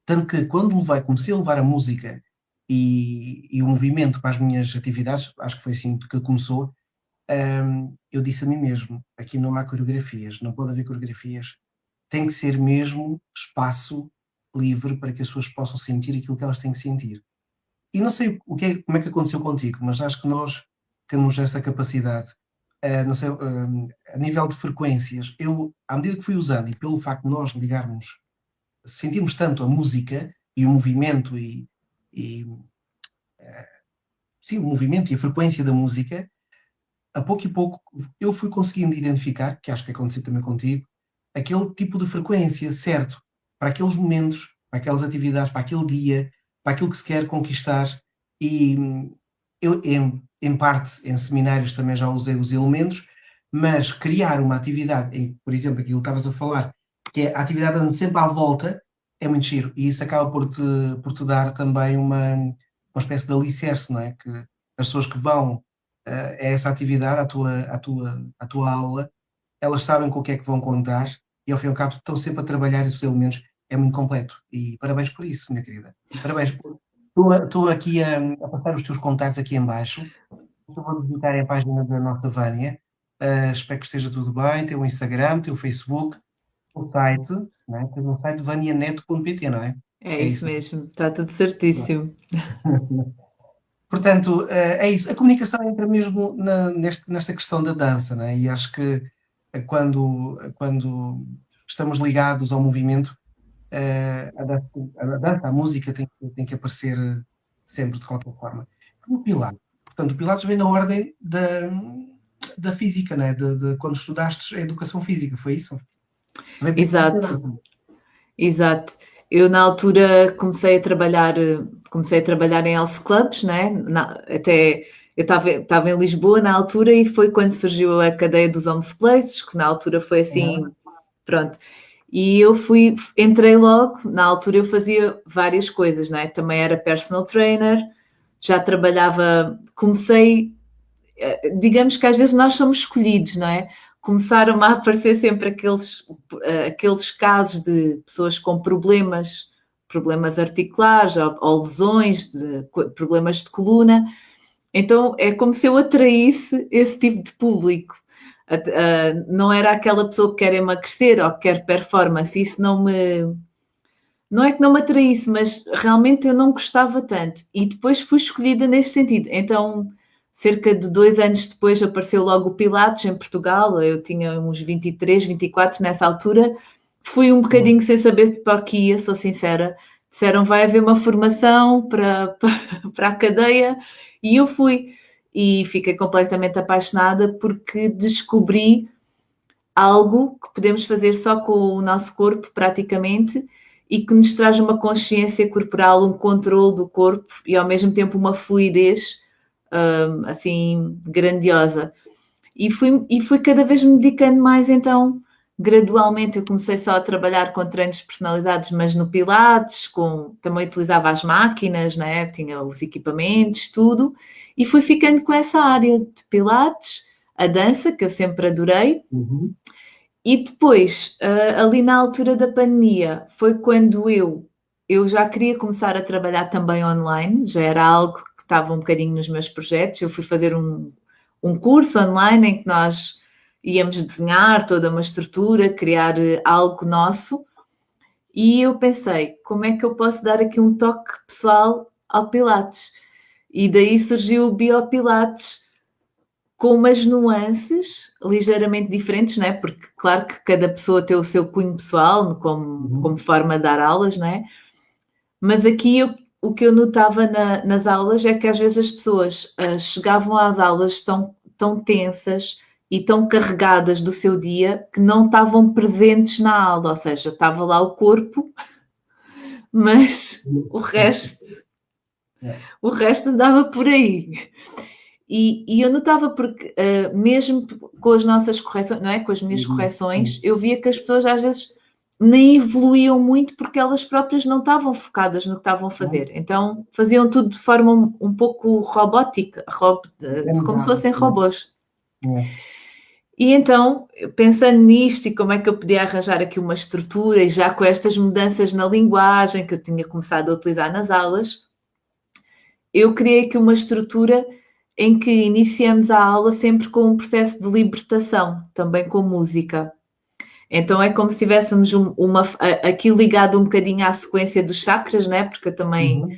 Tanto que quando comecei a levar a música e o movimento para as minhas atividades, acho que foi assim que começou, eu disse a mim mesmo: aqui não há coreografias, não pode haver coreografias, tem que ser mesmo espaço livre para que as pessoas possam sentir aquilo que elas têm que sentir. E não sei como é que aconteceu contigo, mas acho que nós temos essa capacidade, não sei, a nível de frequências, eu, à medida que fui usando e pelo facto de nós ligarmos, sentirmos tanto a música e o movimento e sim, o movimento e a frequência da música, a pouco e pouco, eu fui conseguindo identificar, que acho que aconteceu também contigo, aquele tipo de frequência, certo, para aqueles momentos, para aquelas atividades, para aquele dia, para aquilo que se quer conquistar. E eu, em parte, em seminários também já usei os elementos, mas criar uma atividade, por exemplo, aquilo que estavas a falar, que é a atividade andando sempre à volta, é muito giro. E isso acaba por te dar também uma espécie de alicerce, não é? Que as pessoas que vão a essa atividade, à tua aula, elas sabem com o que é que vão contar e ao fim e ao cabo estão sempre a trabalhar esses elementos, é muito completo. E parabéns por isso, minha querida. Parabéns. Estou aqui a passar os teus contactos aqui em baixo. Eu vou visitar a página da nossa Vânia. Espero que esteja tudo bem. Tem o Instagram, tem o Facebook, o site, né? Tem o site vanianeto.pt, não é? É É isso isso. mesmo, está tudo certíssimo. Portanto, é isso. A comunicação entra mesmo nesta questão da dança, né? E acho que quando estamos ligados ao movimento, a música tem que aparecer sempre, de qualquer forma. O Pilates. Portanto, o Pilates vem na ordem da física, né? De quando estudaste a educação física, foi isso? Vem primeiro da Exato, dança. exato. Eu na altura comecei a trabalhar em health clubs, né? Até eu estava em Lisboa na altura e foi quando surgiu a cadeia dos Homes Places, que na altura foi assim, Uhum. pronto. E eu entrei logo, na altura eu fazia várias coisas, né? Também era personal trainer, já trabalhava, digamos que às vezes nós somos escolhidos, não é? Começaram a aparecer sempre aqueles casos de pessoas com problemas articulares ou lesões, problemas de coluna. Então é como se eu atraísse esse tipo de público. Não era aquela pessoa que quer emagrecer ou que quer performance, isso não é que não me atraísse, mas realmente eu não gostava tanto. E depois fui escolhida neste sentido. Então, cerca de 2 anos depois, apareceu logo o Pilates em Portugal. Eu tinha uns 23, 24 nessa altura. Fui um bocadinho sem saber para o que ia, sou sincera. Disseram, vai haver uma formação para a cadeia. E eu fui. E fiquei completamente apaixonada porque descobri algo que podemos fazer só com o nosso corpo, praticamente, e que nos traz uma consciência corporal, um controle do corpo e ao mesmo tempo uma fluidez assim grandiosa. E fui cada vez me dedicando mais, então gradualmente eu comecei só a trabalhar com treinos personalizados, mas no Pilates, também utilizava as máquinas, né? Tinha os equipamentos, tudo, e fui ficando com essa área de Pilates, a dança, que eu sempre adorei, Uhum. e depois, ali na altura da pandemia, foi quando eu já queria começar a trabalhar também online, já era algo que estava um bocadinho nos meus projetos. Eu fui fazer um curso online em que nós íamos desenhar toda uma estrutura, criar algo nosso, e eu pensei, como é que eu posso dar aqui um toque pessoal ao Pilates? E daí surgiu o Biopilates, com umas nuances ligeiramente diferentes, não é? Porque, claro que cada pessoa tem o seu cunho pessoal como Uhum. forma de dar aulas, não é? Mas aqui o que eu notava nas aulas é que às vezes as pessoas chegavam às aulas tão tensas e tão carregadas do seu dia que não estavam presentes na aula, ou seja, estava lá o corpo, mas o resto, Yeah. o resto andava por aí. E eu notava porque, mesmo com as nossas correções, não é? Com as minhas Uhum. correções, eu via que as pessoas às vezes nem evoluíam muito porque elas próprias não estavam focadas no que estavam a fazer. Uhum. Então faziam tudo de forma um pouco robótica, como se Organizado. fossem Yeah. robôs. Yeah. E então, pensando nisto e como é que eu podia arranjar aqui uma estrutura, e já com estas mudanças na linguagem que eu tinha começado a utilizar nas aulas, eu criei aqui uma estrutura em que iniciamos a aula sempre com um processo de libertação, também com música. Então é como se tivéssemos aqui ligado um bocadinho à sequência dos chakras, né? Porque eu Uhum.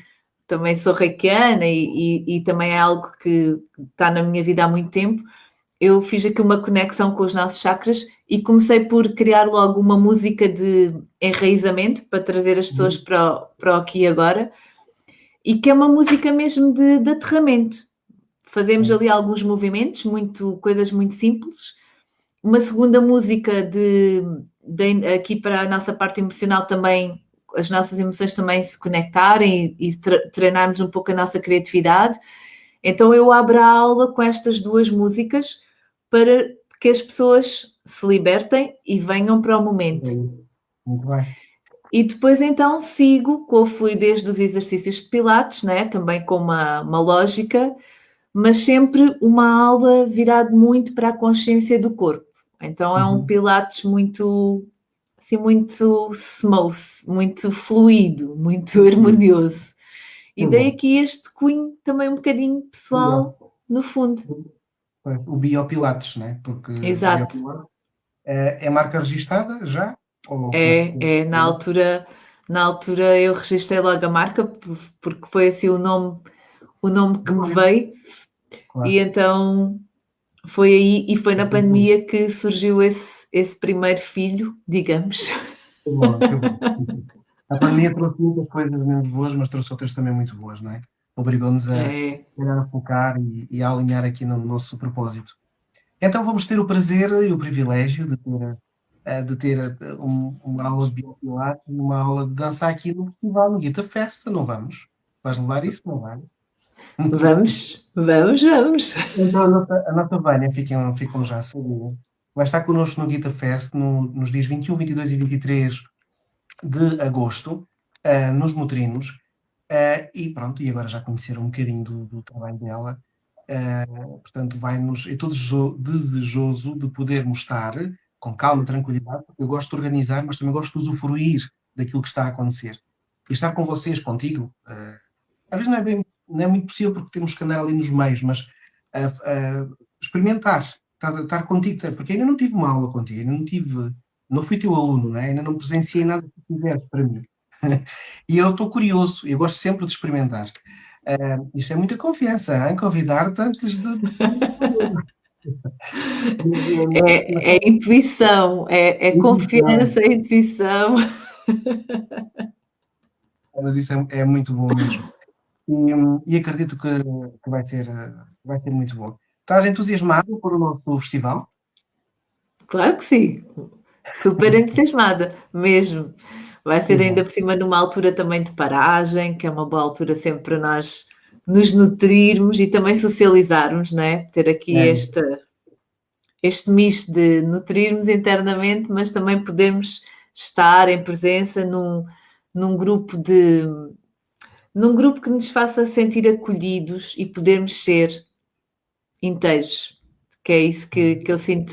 também sou reikiana e também é algo que está na minha vida há muito tempo. Eu fiz aqui uma conexão com os nossos chakras e comecei por criar logo uma música de enraizamento para trazer as pessoas Uhum. para o aqui e agora, e que é uma música mesmo de aterramento. fazemos ali alguns movimentos, coisas muito simples. Uma segunda música aqui para a nossa parte emocional também, as nossas emoções também se conectarem e treinarmos um pouco a nossa criatividade. Então eu abro a aula com estas duas músicas para que as pessoas se libertem e venham para o momento. Muito bem. E depois então sigo com a fluidez dos exercícios de Pilates, né? Também com uma lógica, mas sempre uma aula virada muito para a consciência do corpo. Então é um Pilates muito, assim, muito smooth, muito fluido, muito harmonioso. E dei aqui este cunho também um bocadinho pessoal no fundo. O Biopilates, né? Porque Exato. é marca registada já? Na altura eu registrei logo a marca porque foi assim o nome que me veio. Claro. E então foi aí e foi na pandemia que surgiu esse primeiro filho, digamos. Que bom, que bom. A pandemia trouxe muitas coisas menos boas, mas trouxe outras também muito boas, não é? Obrigou-nos a focar e a alinhar aqui no nosso propósito. Então vamos ter o prazer e o privilégio de ter uma aula de biopilates e uma aula de dança aqui no festival, no Guita Festa, não vamos? Vais levar isso, não vai? Vamos. Então a nossa Vânia, ficam já a saber, vai estar connosco no Guita Fest nos dias 21, 22 e 23 de agosto, nos Motrinos, e pronto, e agora já conheceram um bocadinho do trabalho dela, portanto é todo desejoso de podermos estar com calma, tranquilidade, porque eu gosto de organizar, mas também gosto de usufruir daquilo que está a acontecer. E estar com vocês, contigo, às vezes não é muito possível porque temos que andar ali nos meios, mas experimentar, estar contigo, porque ainda não tive uma aula contigo, não fui teu aluno, né? Ainda não presenciei nada que tu fizeste para mim. E eu estou curioso, eu gosto sempre de experimentar. Isto é muita confiança, hein? Convidar-te antes de... É intuição, é confiança, é intuição. Mas isso é muito bom mesmo. E acredito que vai ser muito bom. Estás entusiasmado por o nosso festival? Claro que sim, super entusiasmada, mesmo. Vai ser ainda por cima numa altura também de paragem, que é uma boa altura sempre para nós nos nutrirmos e também socializarmos, né? Ter aqui este misto de nutrirmos internamente, mas também podermos estar em presença num grupo que nos faça sentir acolhidos e podermos ser inteiros, que é isso que eu sinto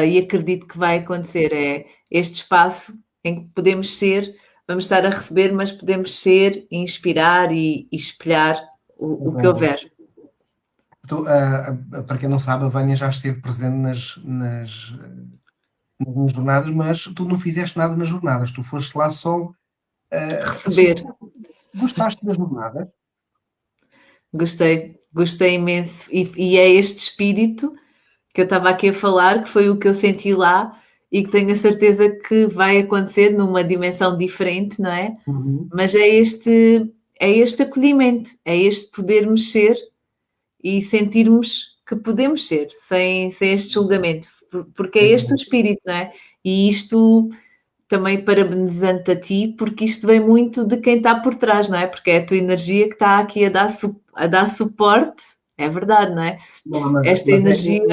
e acredito que vai acontecer, é este espaço em que podemos ser, vamos estar a receber, mas podemos ser, inspirar e espelhar o que houver. Para quem não sabe, a Vânia já esteve presente nas jornadas, mas tu não fizeste nada nas jornadas, tu foste lá só receber. Gostaste das jornadas? Gostei imenso e é este espírito que eu estava aqui a falar, que foi o que eu senti lá e que tenho a certeza que vai acontecer numa dimensão diferente, não é? Mas é este acolhimento, é este podermos ser e sentirmos que podemos ser, sem este julgamento, porque é este o espírito, não é? E isto também parabenizando-te a ti, porque isto vem muito de quem está por trás, não é? Porque é a tua energia que está aqui a dar suporte, é verdade, não é? Esta energia...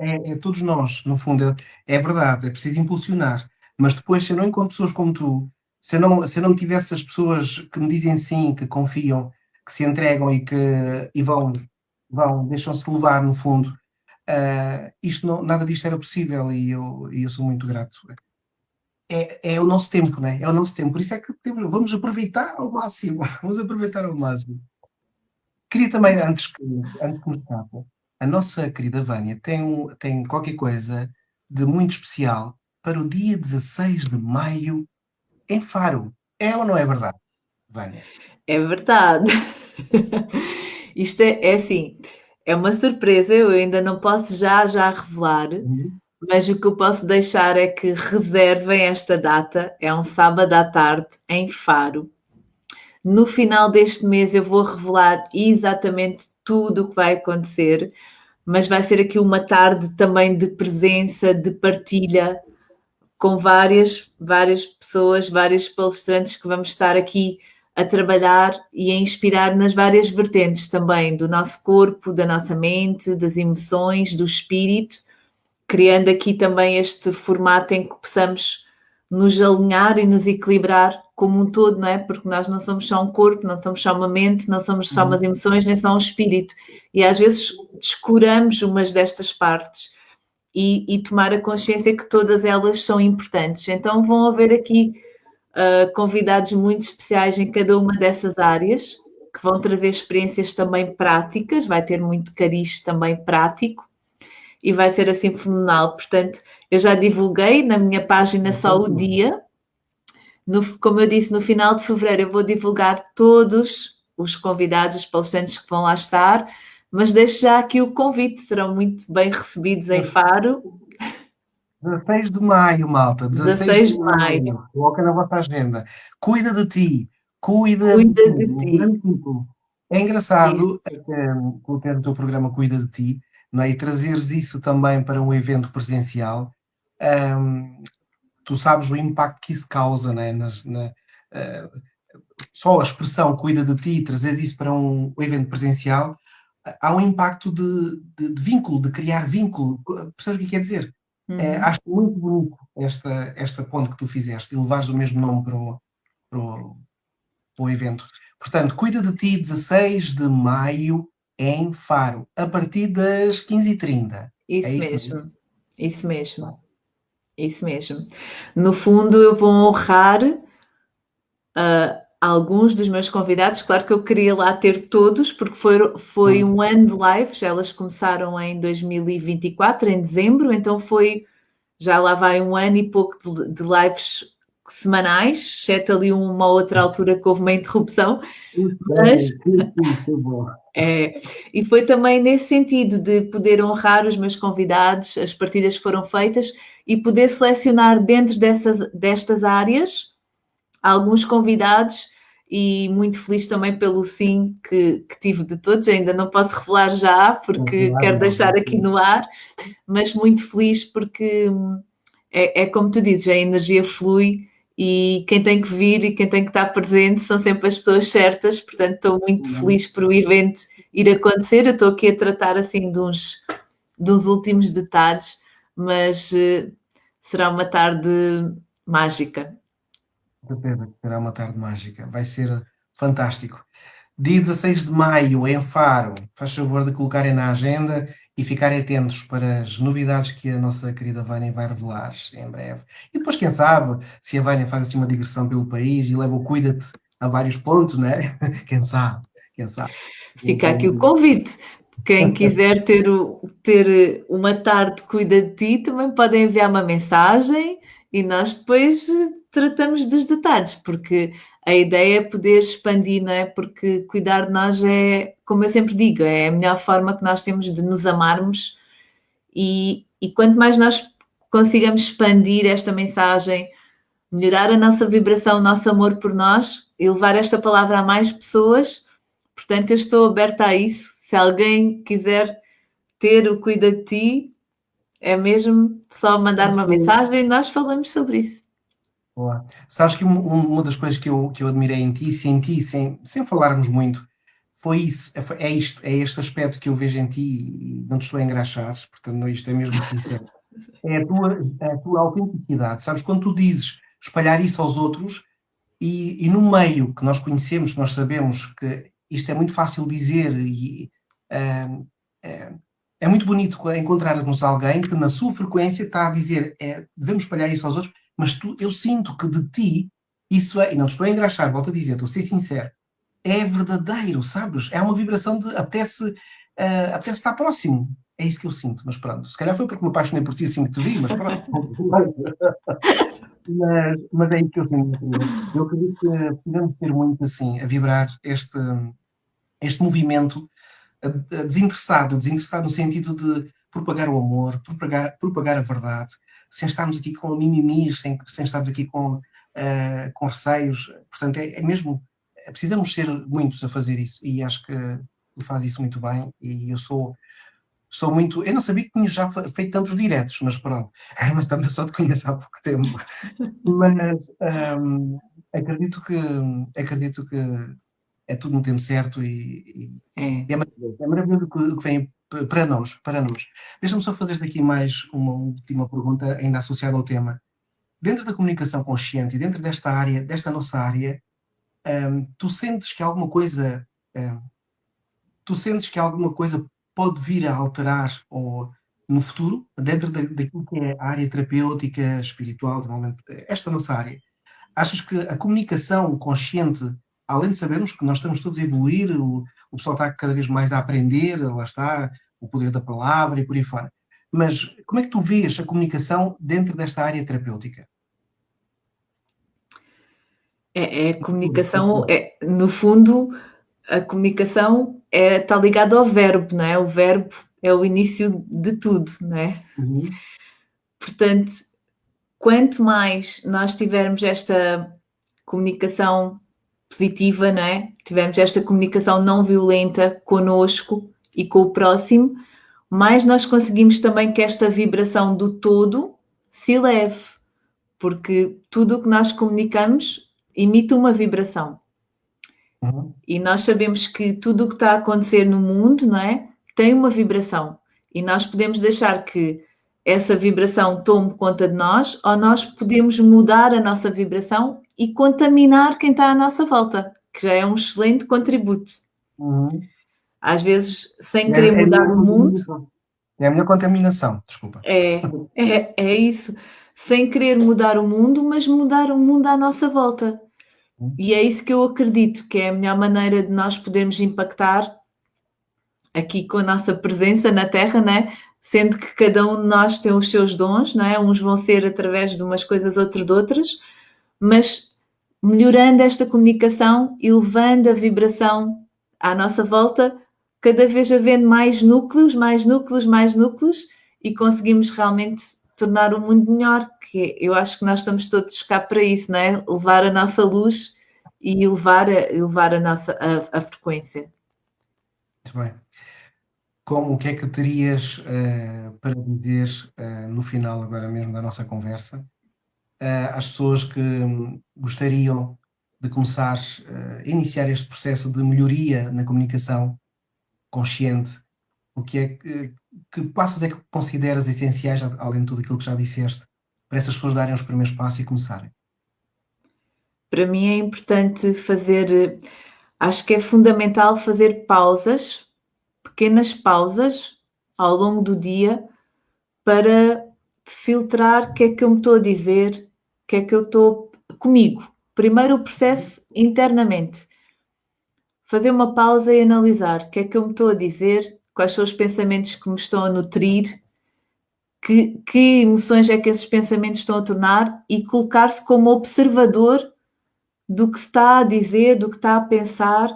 É todos nós, no fundo, é verdade, é preciso impulsionar, mas depois se eu não encontro pessoas como tu, se eu não tivesse as pessoas que me dizem sim, que confiam, que se entregam e vão deixam-se levar, no fundo, nada disto era possível e eu sou muito grato. É o nosso tempo, né? É o nosso tempo, por isso é que vamos aproveitar ao máximo, vamos aproveitar ao máximo. Queria também, antes que me escape, a nossa querida Vânia tem qualquer coisa de muito especial para o dia 16 de maio em Faro. É ou não é verdade, Vânia? É verdade. Isto é assim, é uma surpresa, eu ainda não posso já revelar, mas o que eu posso deixar é que reservem esta data, é um sábado à tarde em Faro. No final deste mês eu vou revelar exatamente tudo o que vai acontecer, mas vai ser aqui uma tarde também de presença, de partilha, com várias pessoas, vários palestrantes que vamos estar aqui a trabalhar e a inspirar nas várias vertentes também do nosso corpo, da nossa mente, das emoções, do espírito, criando aqui também este formato em que possamos nos alinhar e nos equilibrar como um todo, não é? Porque nós não somos só um corpo, não somos só uma mente, não somos só umas emoções, nem só um espírito. E às vezes descuramos umas destas partes e tomar a consciência que todas elas são importantes. Então vão haver aqui convidados muito especiais em cada uma dessas áreas, que vão trazer experiências também práticas, vai ter muito cariz também prático, e vai ser assim fenomenal. Portanto, eu já divulguei na minha página só o dia. Como eu disse, no final de fevereiro eu vou divulgar todos os convidados, os palestrantes que vão lá estar, mas deixo já aqui o convite, serão muito bem recebidos em Faro. 16 de maio, malta, 16 16 de de maio. maio, coloca na vossa agenda. Cuida de ti, cuida de Cuida ti, de um ti. grande título. É Isso. engraçado colocar no teu programa Cuida de Ti, não é? E trazeres isso também para um evento presencial. Tu sabes o impacto que isso causa, não é? Só a expressão Cuida de Ti, trazer isso para um evento presencial, há um impacto de vínculo, de criar vínculo. Percebes o que quer dizer? Acho muito bonito esta ponte que tu fizeste e levares o mesmo nome para o evento. Portanto, Cuida de Ti, 16 de maio, em Faro, a partir das 15h30. É Isso isso mesmo? mesmo. Isso mesmo. Isso mesmo. No fundo, eu vou honrar alguns dos meus convidados. Claro que eu queria lá ter todos, porque foi um ano de lives. Elas começaram em 2024, em dezembro, então já lá vai um ano e pouco de lives semanais, exceto ali uma outra altura que houve uma interrupção. Mas Que bom. e foi também nesse sentido de poder honrar os meus convidados, as partilhas que foram feitas e poder selecionar dentro destas áreas alguns convidados e muito feliz também pelo sim que tive de todos. Ainda não posso revelar já porque quero deixar aqui no ar, mas muito feliz porque é como tu dizes, a energia flui e quem tem que vir e quem tem que estar presente são sempre as pessoas certas, portanto estou muito feliz por o evento ir acontecer. Eu estou aqui a tratar assim dos últimos detalhes, mas será uma tarde mágica. Certeza que será uma tarde mágica. Vai ser fantástico. Dia 16 de maio, em Faro. Faz favor de colocarem na agenda e ficarem atentos para as novidades que a nossa querida Vânia vai revelar em breve. E depois, quem sabe, se a Vânia faz assim uma digressão pelo país e leva o Cuida-te a vários pontos, né? Quem sabe? Quem sabe? Fica aqui o convite. Quem quiser ter uma tarde Cuida de Ti, também podem enviar uma mensagem e nós depois tratamos dos detalhes, porque a ideia é poder expandir, não é? Porque cuidar de nós é, como eu sempre digo, é a melhor forma que nós temos de nos amarmos e quanto mais nós consigamos expandir esta mensagem, melhorar a nossa vibração, o nosso amor por nós e levar esta palavra a mais pessoas. Portanto, eu estou aberta a isso. Se alguém quiser ter o Cuida de Ti, é mesmo só mandar uma mensagem e nós falamos sobre isso. Boa. Sabes que uma das coisas que eu admirei em ti, senti, sem falarmos muito, foi isso, é este aspecto que eu vejo em ti, e não te estou a engraxar, portanto, não, isto é mesmo sincero. É a tua autenticidade, sabes? Quando tu dizes espalhar isso aos outros, e no meio que nós conhecemos, nós sabemos que isto é muito fácil dizer, e ah, ah, é muito bonito encontrarmos alguém que na sua frequência está a dizer devemos espalhar isso aos outros, mas eu sinto que de ti isso é, e não te estou a engraxar, volto a dizer, estou a ser sincero, é verdadeiro, sabes? É uma vibração de apetece estar próximo. É isso que eu sinto, mas pronto. Se calhar foi porque me apaixonei por ti assim que te vi, mas pronto. Mas é isso que eu sinto. Eu acredito que precisamos ter muito assim, a vibrar este movimento desinteressado no sentido de propagar o amor, propagar a verdade, sem estarmos aqui com mimimis, sem estarmos aqui com receios. Portanto, é mesmo, precisamos ser muitos a fazer isso e acho que faz isso muito bem e eu sou muito. Eu não sabia que tinha já feito tantos diretos, mas pronto, mas também só te conheço há pouco tempo. Mas acredito que é tudo no tempo certo É. e é maravilhoso o que vem para nós, para nós. Deixa-me só fazer daqui mais uma última pergunta, ainda associada ao tema. Dentro da comunicação consciente e dentro desta área, desta nossa área, tu sentes que alguma coisa, hum, tu sentes que alguma coisa pode vir a alterar ou no futuro, dentro daquilo que é a área terapêutica, espiritual, normalmente, esta nossa área? Achas que a comunicação consciente, além de sabermos que nós estamos todos a evoluir, o pessoal está cada vez mais a aprender, lá está, o poder da palavra e por aí fora. Mas como é que tu vês a comunicação dentro desta área terapêutica? É comunicação, no fundo, a comunicação está ligada ao verbo, não é? O verbo é o início de tudo, não é? Uhum, Portanto, quanto mais nós tivermos esta comunicação positiva, não é? Tivermos esta comunicação não violenta conosco e com o próximo, mais nós conseguimos também que esta vibração do todo se eleve, porque tudo o que nós comunicamos emite uma vibração. uhum, E nós sabemos que tudo o que está a acontecer no mundo, não é? Tem uma vibração. E nós podemos deixar que essa vibração tome conta de nós, ou nós podemos mudar a nossa vibração e contaminar quem está à nossa volta, que já é um excelente contributo. uhum. Às vezes, sem É, querer é a mudar melhor o mundo, contaminação. É a melhor contaminação, desculpa. é isso. Sem querer mudar o mundo, mas mudar o mundo à nossa volta. Uhum, E é isso que eu acredito que é a melhor maneira de nós podermos impactar aqui com a nossa presença na Terra, né? Sendo que cada um de nós tem os seus dons, não é? Uns vão ser através de umas coisas, outros de outras, mas melhorando esta comunicação e levando a vibração à nossa volta, cada vez havendo mais núcleos, mais núcleos, mais núcleos, e conseguimos realmente tornar o mundo melhor, que eu acho que nós estamos todos cá para isso, não é? Levar a nossa luz e elevar a frequência. muito bem. O que é que terias para dizer no final, agora mesmo, da nossa conversa, às pessoas que gostariam de começar a iniciar este processo de melhoria na comunicação consciente? O que é que passos é que consideras essenciais, além de tudo aquilo que já disseste, para essas pessoas darem os primeiros passos e começarem? Para mim é importante fazer, acho que é fundamental fazer pausas, pequenas pausas ao longo do dia para filtrar o que é que eu me estou a dizer, o que é que eu estou comigo. Primeiro o processo internamente. Fazer uma pausa e analisar o que é que eu me estou a dizer, quais são os pensamentos que me estão a nutrir, que emoções é que esses pensamentos estão a tornar e colocar-se como observador do que se está a dizer, do que está a pensar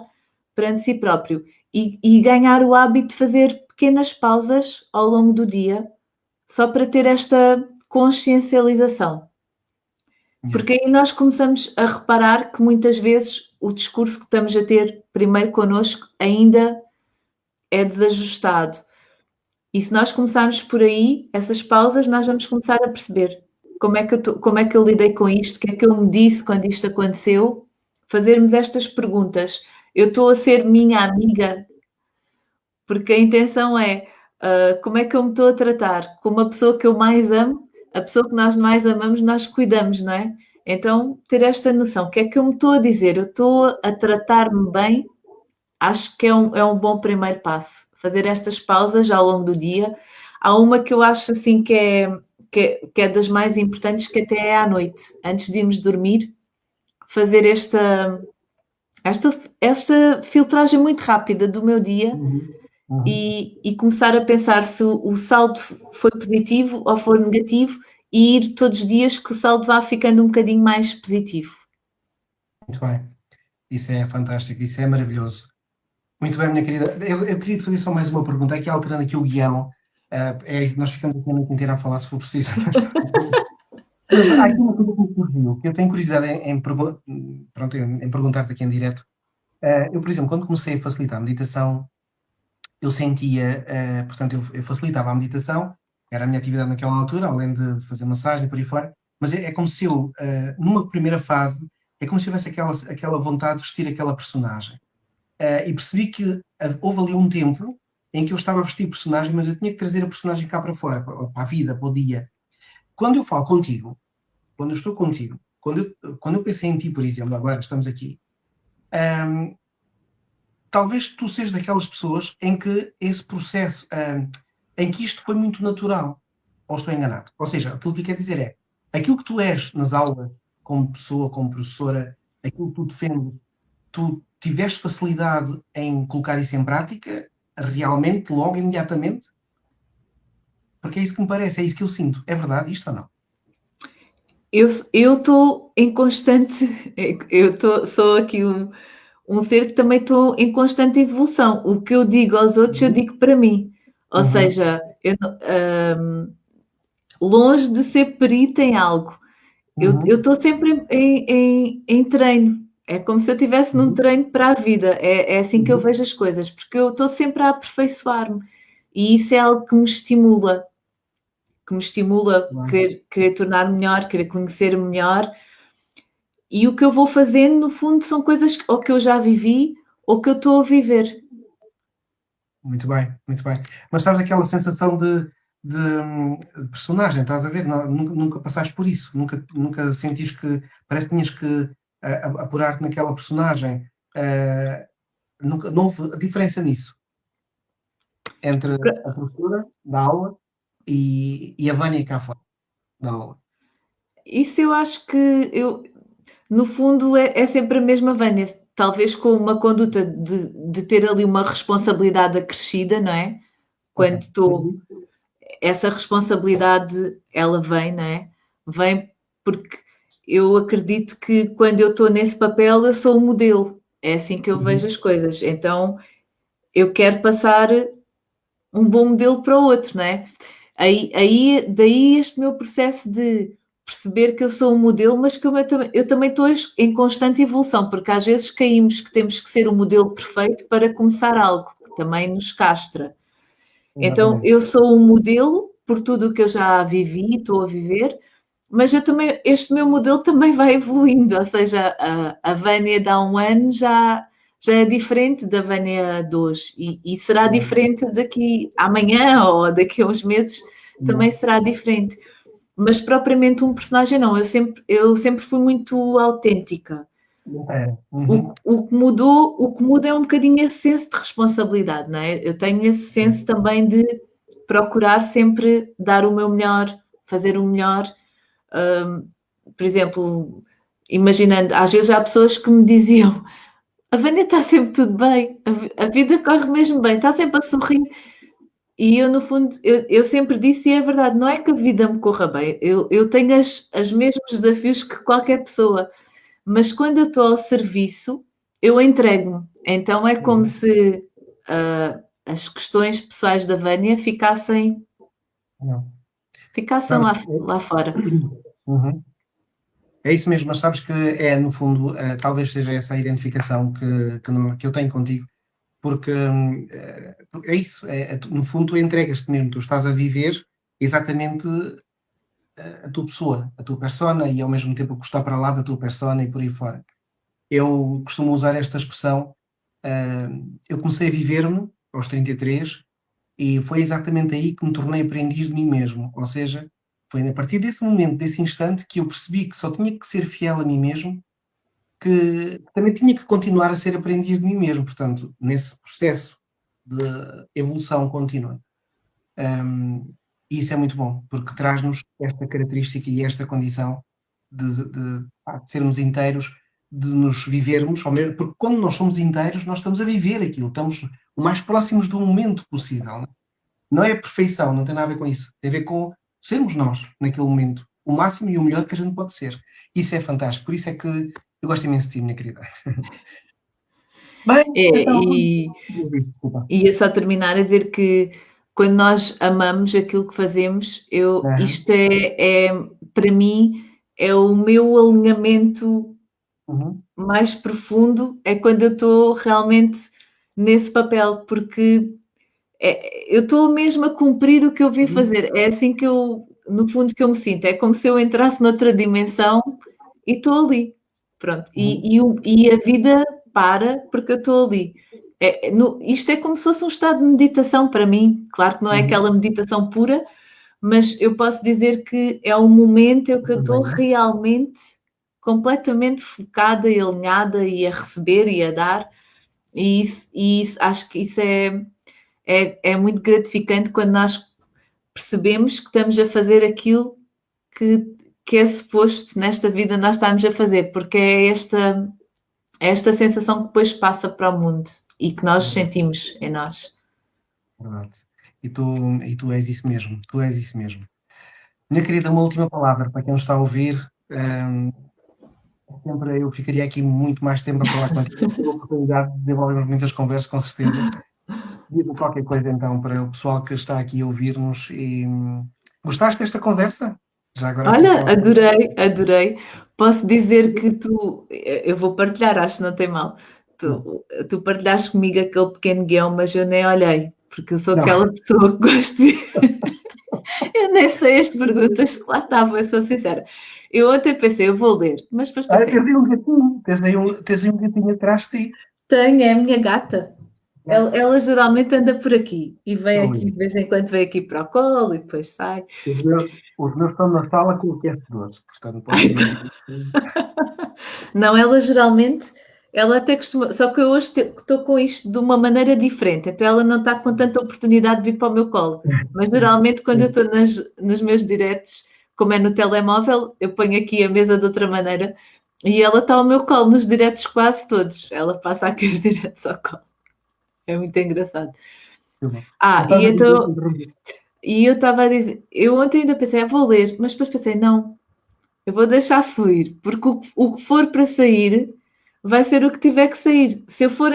perante si próprio e ganhar o hábito de fazer pequenas pausas ao longo do dia só para ter esta consciencialização. Yeah. Porque aí nós começamos a reparar que muitas vezes o discurso que estamos a ter primeiro connosco ainda é desajustado. E se nós começarmos por aí, essas pausas, nós vamos começar a perceber como é que eu lidei com isto, o que é que eu me disse quando isto aconteceu, fazermos estas perguntas. Eu estou a ser minha amiga, porque a intenção é como é que eu me estou a tratar? Como a pessoa que eu mais amo, a pessoa que nós mais amamos, nós cuidamos, não é? Então, ter esta noção, o que é que eu me estou a dizer? Eu estou a tratar-me bem? Acho que é um bom primeiro passo. Fazer estas pausas ao longo do dia. Há uma que eu acho assim que é das mais importantes, que até é à noite, antes de irmos dormir, fazer esta filtragem muito rápida do meu dia Uhum, uhum. e começar a pensar se o saldo foi positivo ou for negativo e ir todos os dias que o saldo vá ficando um bocadinho mais positivo. Muito bem. Isso é fantástico, isso é maravilhoso. Muito bem, minha querida. Eu queria te fazer só mais uma pergunta, aqui alterando aqui o guião. Nós ficamos aqui a noite inteira a falar se for preciso. Mas há aqui uma coisa que me surgiu, que eu tenho curiosidade pronto, em perguntar-te aqui em direto. Eu, por exemplo, quando comecei a facilitar a meditação, eu sentia, portanto, eu facilitava a meditação, era a minha atividade naquela altura, além de fazer massagem por aí fora, mas é como se eu, numa primeira fase, é como se tivesse aquela vontade de vestir aquela personagem. E percebi que houve ali um tempo em que eu estava a vestir personagem, mas eu tinha que trazer a personagem cá para fora, para a vida, para o dia. Quando eu falo contigo, quando eu estou contigo, quando eu pensei em ti, por exemplo, agora estamos aqui, hum, talvez tu sejas daquelas pessoas em que esse processo, em que isto foi muito natural, ou estou enganado? Ou seja, aquilo que quer dizer é, aquilo que tu és nas aulas, como pessoa, como professora, aquilo que tu defendes, tu tiveste facilidade em colocar isso em prática, realmente, logo, imediatamente? Porque é isso que me parece, é isso que eu sinto. É verdade isto ou não? Eu estou em constante, sou aqui um ser que também estou em constante evolução. O que eu digo aos outros, eu Uhum. digo para mim. Ou Uhum. seja, longe de ser perita em algo, eu Uhum. estou sempre em treino. É como se eu estivesse num Uhum. treino para a vida. É assim que eu Uhum. vejo as coisas, porque eu estou sempre a aperfeiçoar-me. E isso é algo que me estimula a Claro. querer tornar melhor, querer conhecer melhor. E o que eu vou fazendo, no fundo, são coisas ou que eu já vivi ou que eu estou a viver. Muito bem, muito bem. Mas sabes aquela sensação de personagem, estás a ver? Nunca passaste por isso, nunca sentiste que parece que tinhas que apurar-te naquela personagem. Nunca, não houve diferença nisso entre a professora da aula e a Vânia cá fora da aula. Isso eu acho que no fundo é sempre a mesma Vânia, talvez com uma conduta de ter ali uma responsabilidade acrescida, não é? Ok. Quando estou, Uhum. essa responsabilidade ela vem, não é? Vem porque eu acredito que quando eu estou nesse papel eu sou o modelo, é assim que eu vejo Uhum. as coisas. Então eu quero passar um bom modelo para o outro, não é? Daí este meu processo de perceber que eu sou um modelo, mas que eu também estou em constante evolução, porque às vezes caímos que temos que ser o modelo perfeito para começar algo, que também nos castra. Então Exatamente. eu sou um modelo por tudo o que eu já vivi e estou a viver, mas eu também, este meu modelo também vai evoluindo, ou seja, a Vânia de há um ano já é diferente da Vânia de hoje e será Claro. diferente daqui amanhã ou daqui a uns meses também Uhum. será diferente. Mas propriamente um personagem não, eu sempre fui muito autêntica. É. Uhum. O que muda é um bocadinho esse senso de responsabilidade, não é? Eu tenho esse senso também de procurar sempre dar o meu melhor, fazer o melhor. Hum, por exemplo, imaginando, às vezes há pessoas que me diziam: a Vânia está sempre tudo bem, a vida corre mesmo bem, está sempre a sorrir. E eu, no fundo, eu sempre disse, e é verdade, não é que a vida me corra bem, eu tenho os mesmos desafios que qualquer pessoa, mas quando eu estou ao serviço, eu entrego-me. Então é como Uhum. se as questões pessoais da Vânia Não. ficassem Sabes? lá fora. Uhum. É isso mesmo, mas sabes que é, no fundo, talvez seja essa a identificação que eu tenho contigo, porque é isso, no fundo tu entregas-te mesmo, tu estás a viver exatamente a tua pessoa, a tua persona e ao mesmo tempo o que está para lá da tua persona e por aí fora. Eu costumo usar esta expressão, eu comecei a viver-me aos 33 e foi exatamente aí que me tornei aprendiz de mim mesmo, ou seja, foi a partir desse momento, desse instante, que eu percebi que só tinha que ser fiel a mim mesmo, que também tinha que continuar a ser aprendiz de mim mesmo, portanto, nesse processo de evolução contínua. E isso é muito bom, porque traz-nos esta característica e esta condição de sermos inteiros, de nos vivermos, ao mesmo, porque quando nós somos inteiros, nós estamos a viver aquilo, estamos o mais próximos do momento possível. Não é a perfeição, não tem nada a ver com isso. Tem a ver com sermos nós, naquele momento, o máximo e o melhor que a gente pode ser. Isso é fantástico. Por isso é que eu gosto imenso de ti, minha querida. Bem, É, então, desculpa. e ia só terminar a dizer que quando nós amamos aquilo que fazemos, Aham. isto para mim, é o meu alinhamento Uhum. mais profundo, é quando eu estou realmente nesse papel, porque eu estou mesmo a cumprir o que eu vim fazer. É assim que eu, no fundo, que eu me sinto. É como se eu entrasse noutra dimensão e estou ali. Pronto. E a vida para porque eu estou ali. Isto é como se fosse um estado de meditação para mim. Claro que não é aquela meditação pura, mas eu posso dizer que é um momento em que eu estou realmente completamente focada e alinhada e a receber e a dar. Acho que isso é muito gratificante quando nós percebemos que estamos a fazer aquilo que é suposto nesta vida nós estamos a fazer, porque é esta sensação que depois passa para o mundo e que nós sentimos em nós. Verdade. E tu és isso mesmo, tu és isso mesmo. Minha querida, uma última palavra para quem nos está a ouvir. Sempre eu ficaria aqui muito mais tempo a falar contigo, tive a oportunidade de desenvolvermos muitas conversas, com certeza. Diga qualquer coisa então para o pessoal que está aqui a ouvir-nos e gostaste desta conversa? Já agora aqui Olha, só. adorei. Posso dizer que eu vou partilhar, acho que não tem mal. Tu partilhaste comigo aquele pequeno guião, mas eu nem olhei, porque eu sou Não. aquela pessoa que gosto de. Eu nem sei as perguntas que lá estavam, eu sou sincera. Eu ontem pensei, eu vou ler, mas depois Ah, pensei, tens aí um gatinho, tens aí um gatinho atrás de ti. tenho, é a minha gata. Ela geralmente anda por aqui e vem aqui, Ali. de vez em quando vem aqui para o colo e depois sai. Os meus estão na sala com aquecedores, portanto podes imaginar. Não, ela geralmente, ela até costuma, só que eu hoje estou com isto de uma maneira diferente, então ela não está com tanta oportunidade de vir para o meu colo. Mas geralmente quando eu estou nos meus diretos, como é no telemóvel, eu ponho aqui a mesa de outra maneira e ela está ao meu colo nos diretos quase todos. Ela passa aqui os diretos ao colo. É muito engraçado. Mas Ah, estás e a dizer que então, e eu estava a dizer, eu ontem ainda pensei, vou ler, mas depois pensei, não, eu vou deixar fluir, porque o que for para sair vai ser o que tiver que sair. Se eu for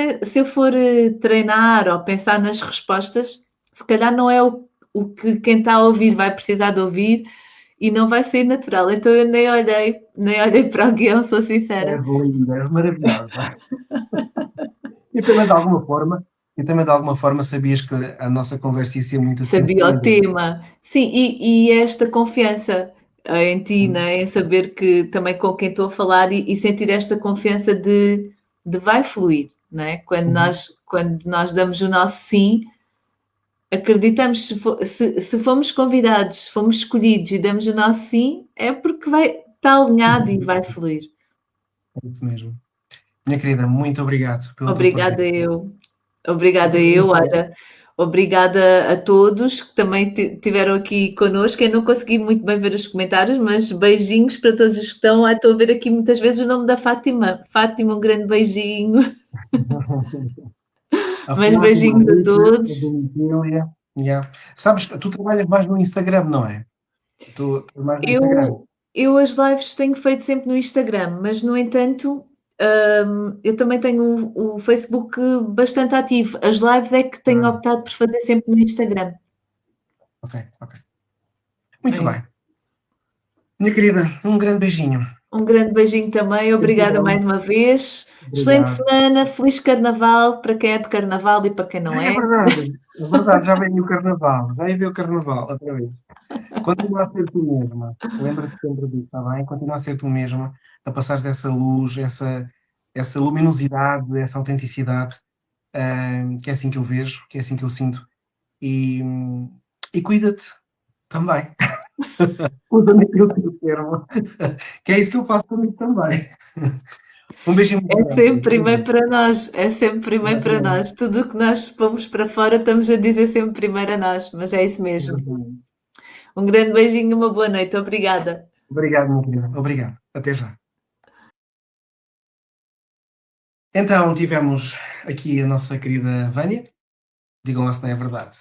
treinar ou pensar nas respostas, se calhar não é o que quem está a ouvir vai precisar de ouvir e não vai sair natural. Então eu nem olhei para o guião, sou sincera. és linda, és maravilhosa. E também de alguma forma, sabias que a nossa conversa ia ser muito assim Sabia o fluida. tema. Sim, e esta confiança em ti, né? Em saber que também com quem estou a falar e sentir esta confiança de vai fluir, né? Quando Uhum. nós damos o nosso sim, acreditamos, se fomos convidados, se fomos escolhidos e damos o nosso sim, é porque está alinhado e vai fluir. É isso mesmo. Minha querida, muito obrigado pelo teu Obrigada parceiro. eu. Obrigada eu, olha. Obrigada a todos que também tiveram aqui connosco. Eu não consegui muito bem ver os comentários, mas beijinhos para todos os que estão. Estou a ver aqui muitas vezes o nome da Fátima. Fátima, um grande beijinho. A Mas Fátima, a beijinhos a Rita, a todos. Domitília. Yeah. Sabes que tu trabalhas mais no Instagram, não é? Tu estás mais no Instagram. Eu as lives tenho feito sempre no Instagram, mas no entanto, eu também tenho o Facebook bastante ativo. As lives é que tenho Ah, optado por fazer sempre no Instagram. ok, ok. Muito É. bem. Minha querida, um grande beijinho. Um grande beijinho também, obrigada Gratidão. mais uma vez. Excelente Obrigado. semana, feliz carnaval para quem é de carnaval e para quem não É é. verdade, é verdade, já vem o carnaval, já veio o carnaval outra vez. Continua a ser tu mesma, lembra-te sempre disso, está bem? Continua a ser tu mesma, a passares essa luz, essa luminosidade, essa autenticidade, que é assim que eu vejo, que é assim que eu sinto. E, e cuida-te também. Usa-me aquele teu termo, que é isso que eu faço comigo também. Um beijinho muito É grande. sempre primeiro para nós, é sempre primeiro para Exatamente. nós. Tudo o que nós pomos para fora estamos a dizer sempre primeiro a nós, mas é isso mesmo. Exatamente. Um grande beijinho e uma boa noite, obrigada. Obrigado, minha querida. Obrigado. Até já. Então, tivemos aqui a nossa querida Vânia. Digam lá se não é verdade.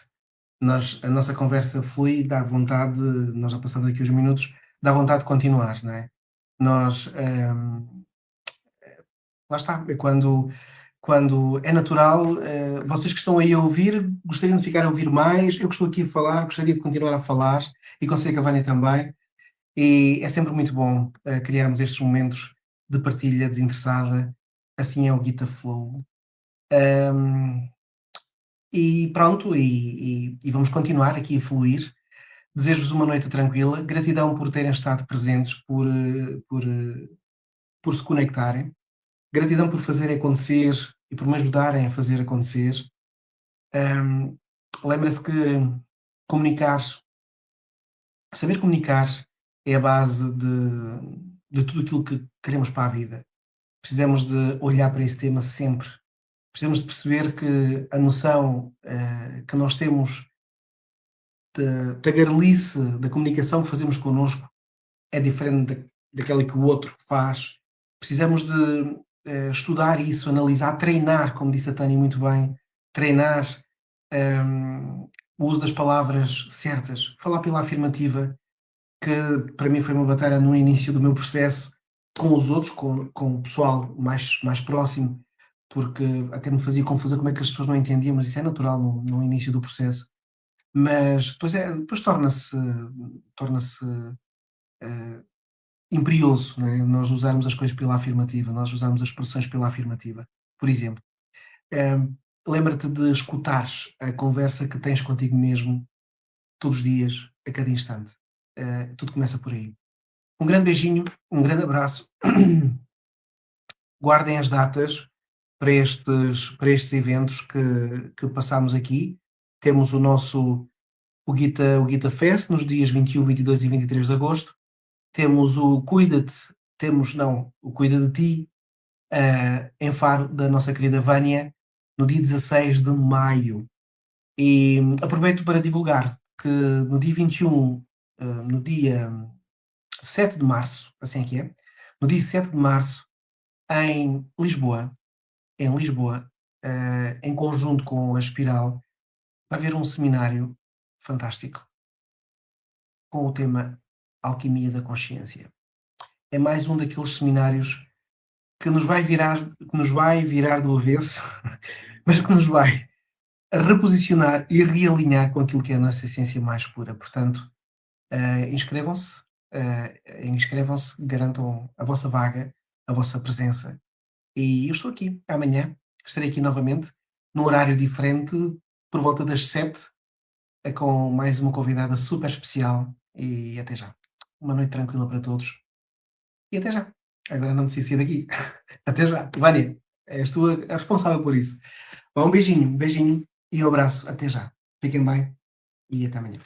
A nossa conversa flui, dá vontade, nós já passamos aqui os minutos, dá vontade de continuar, não é? Nós, lá está, é quando é natural, vocês que estão aí a ouvir, gostariam de ficar a ouvir mais, eu que estou aqui a falar, gostaria de continuar a falar, e consigo que a Vânia também, e é sempre muito bom criarmos estes momentos de partilha desinteressada, assim é o Guita Flow. Ahm, E pronto, e vamos continuar aqui a fluir. Desejo-vos uma noite tranquila. Gratidão por terem estado presentes, por se conectarem. Gratidão por fazerem acontecer e por me ajudarem a fazer acontecer. Lembre-se que comunicar, saber comunicar é a base de tudo aquilo que queremos para a vida. Precisamos de olhar para esse tema sempre. Precisamos de perceber que a noção que nós temos da garelice da comunicação que fazemos connosco é diferente daquela que o outro faz. Precisamos de estudar isso, analisar, treinar, como disse a Tânia muito bem, treinar o uso das palavras certas, falar pela afirmativa, que para mim foi uma batalha no início do meu processo, com os outros, com o pessoal mais próximo, porque até me fazia confusão como é que as pessoas não entendiam, mas isso é natural no início do processo. Mas depois torna-se imperioso, não é? Nós usarmos as coisas pela afirmativa, nós usarmos as expressões pela afirmativa. Por exemplo, lembra-te de escutares a conversa que tens contigo mesmo todos os dias, a cada instante. Tudo começa por aí. Um grande beijinho, um grande abraço. Guardem as datas para estes eventos que passámos aqui. Temos o Guita Fest nos dias 21, 22 e 23 de agosto. Temos o o Cuida de Ti, em Faro, da nossa querida Vânia, no dia 16 de maio. E aproveito para divulgar que no dia 21, no dia 7 de março, assim é que é, no dia 7 de março, em Lisboa, em conjunto com a Espiral, vai haver um seminário fantástico com o tema Alquimia da Consciência. É mais um daqueles seminários que nos vai virar do avesso, mas que nos vai reposicionar e realinhar com aquilo que é a nossa essência mais pura. Portanto, inscrevam-se, garantam a vossa vaga, a vossa presença. E eu estou aqui amanhã, estarei aqui novamente, num horário diferente, por volta das 7, com mais uma convidada super especial. E até já. Uma noite tranquila para todos. E até já. Agora não preciso sair daqui. Até já. Vânia, és tu a responsável por isso. Um beijinho e um abraço. Até já. Fiquem bem e até amanhã.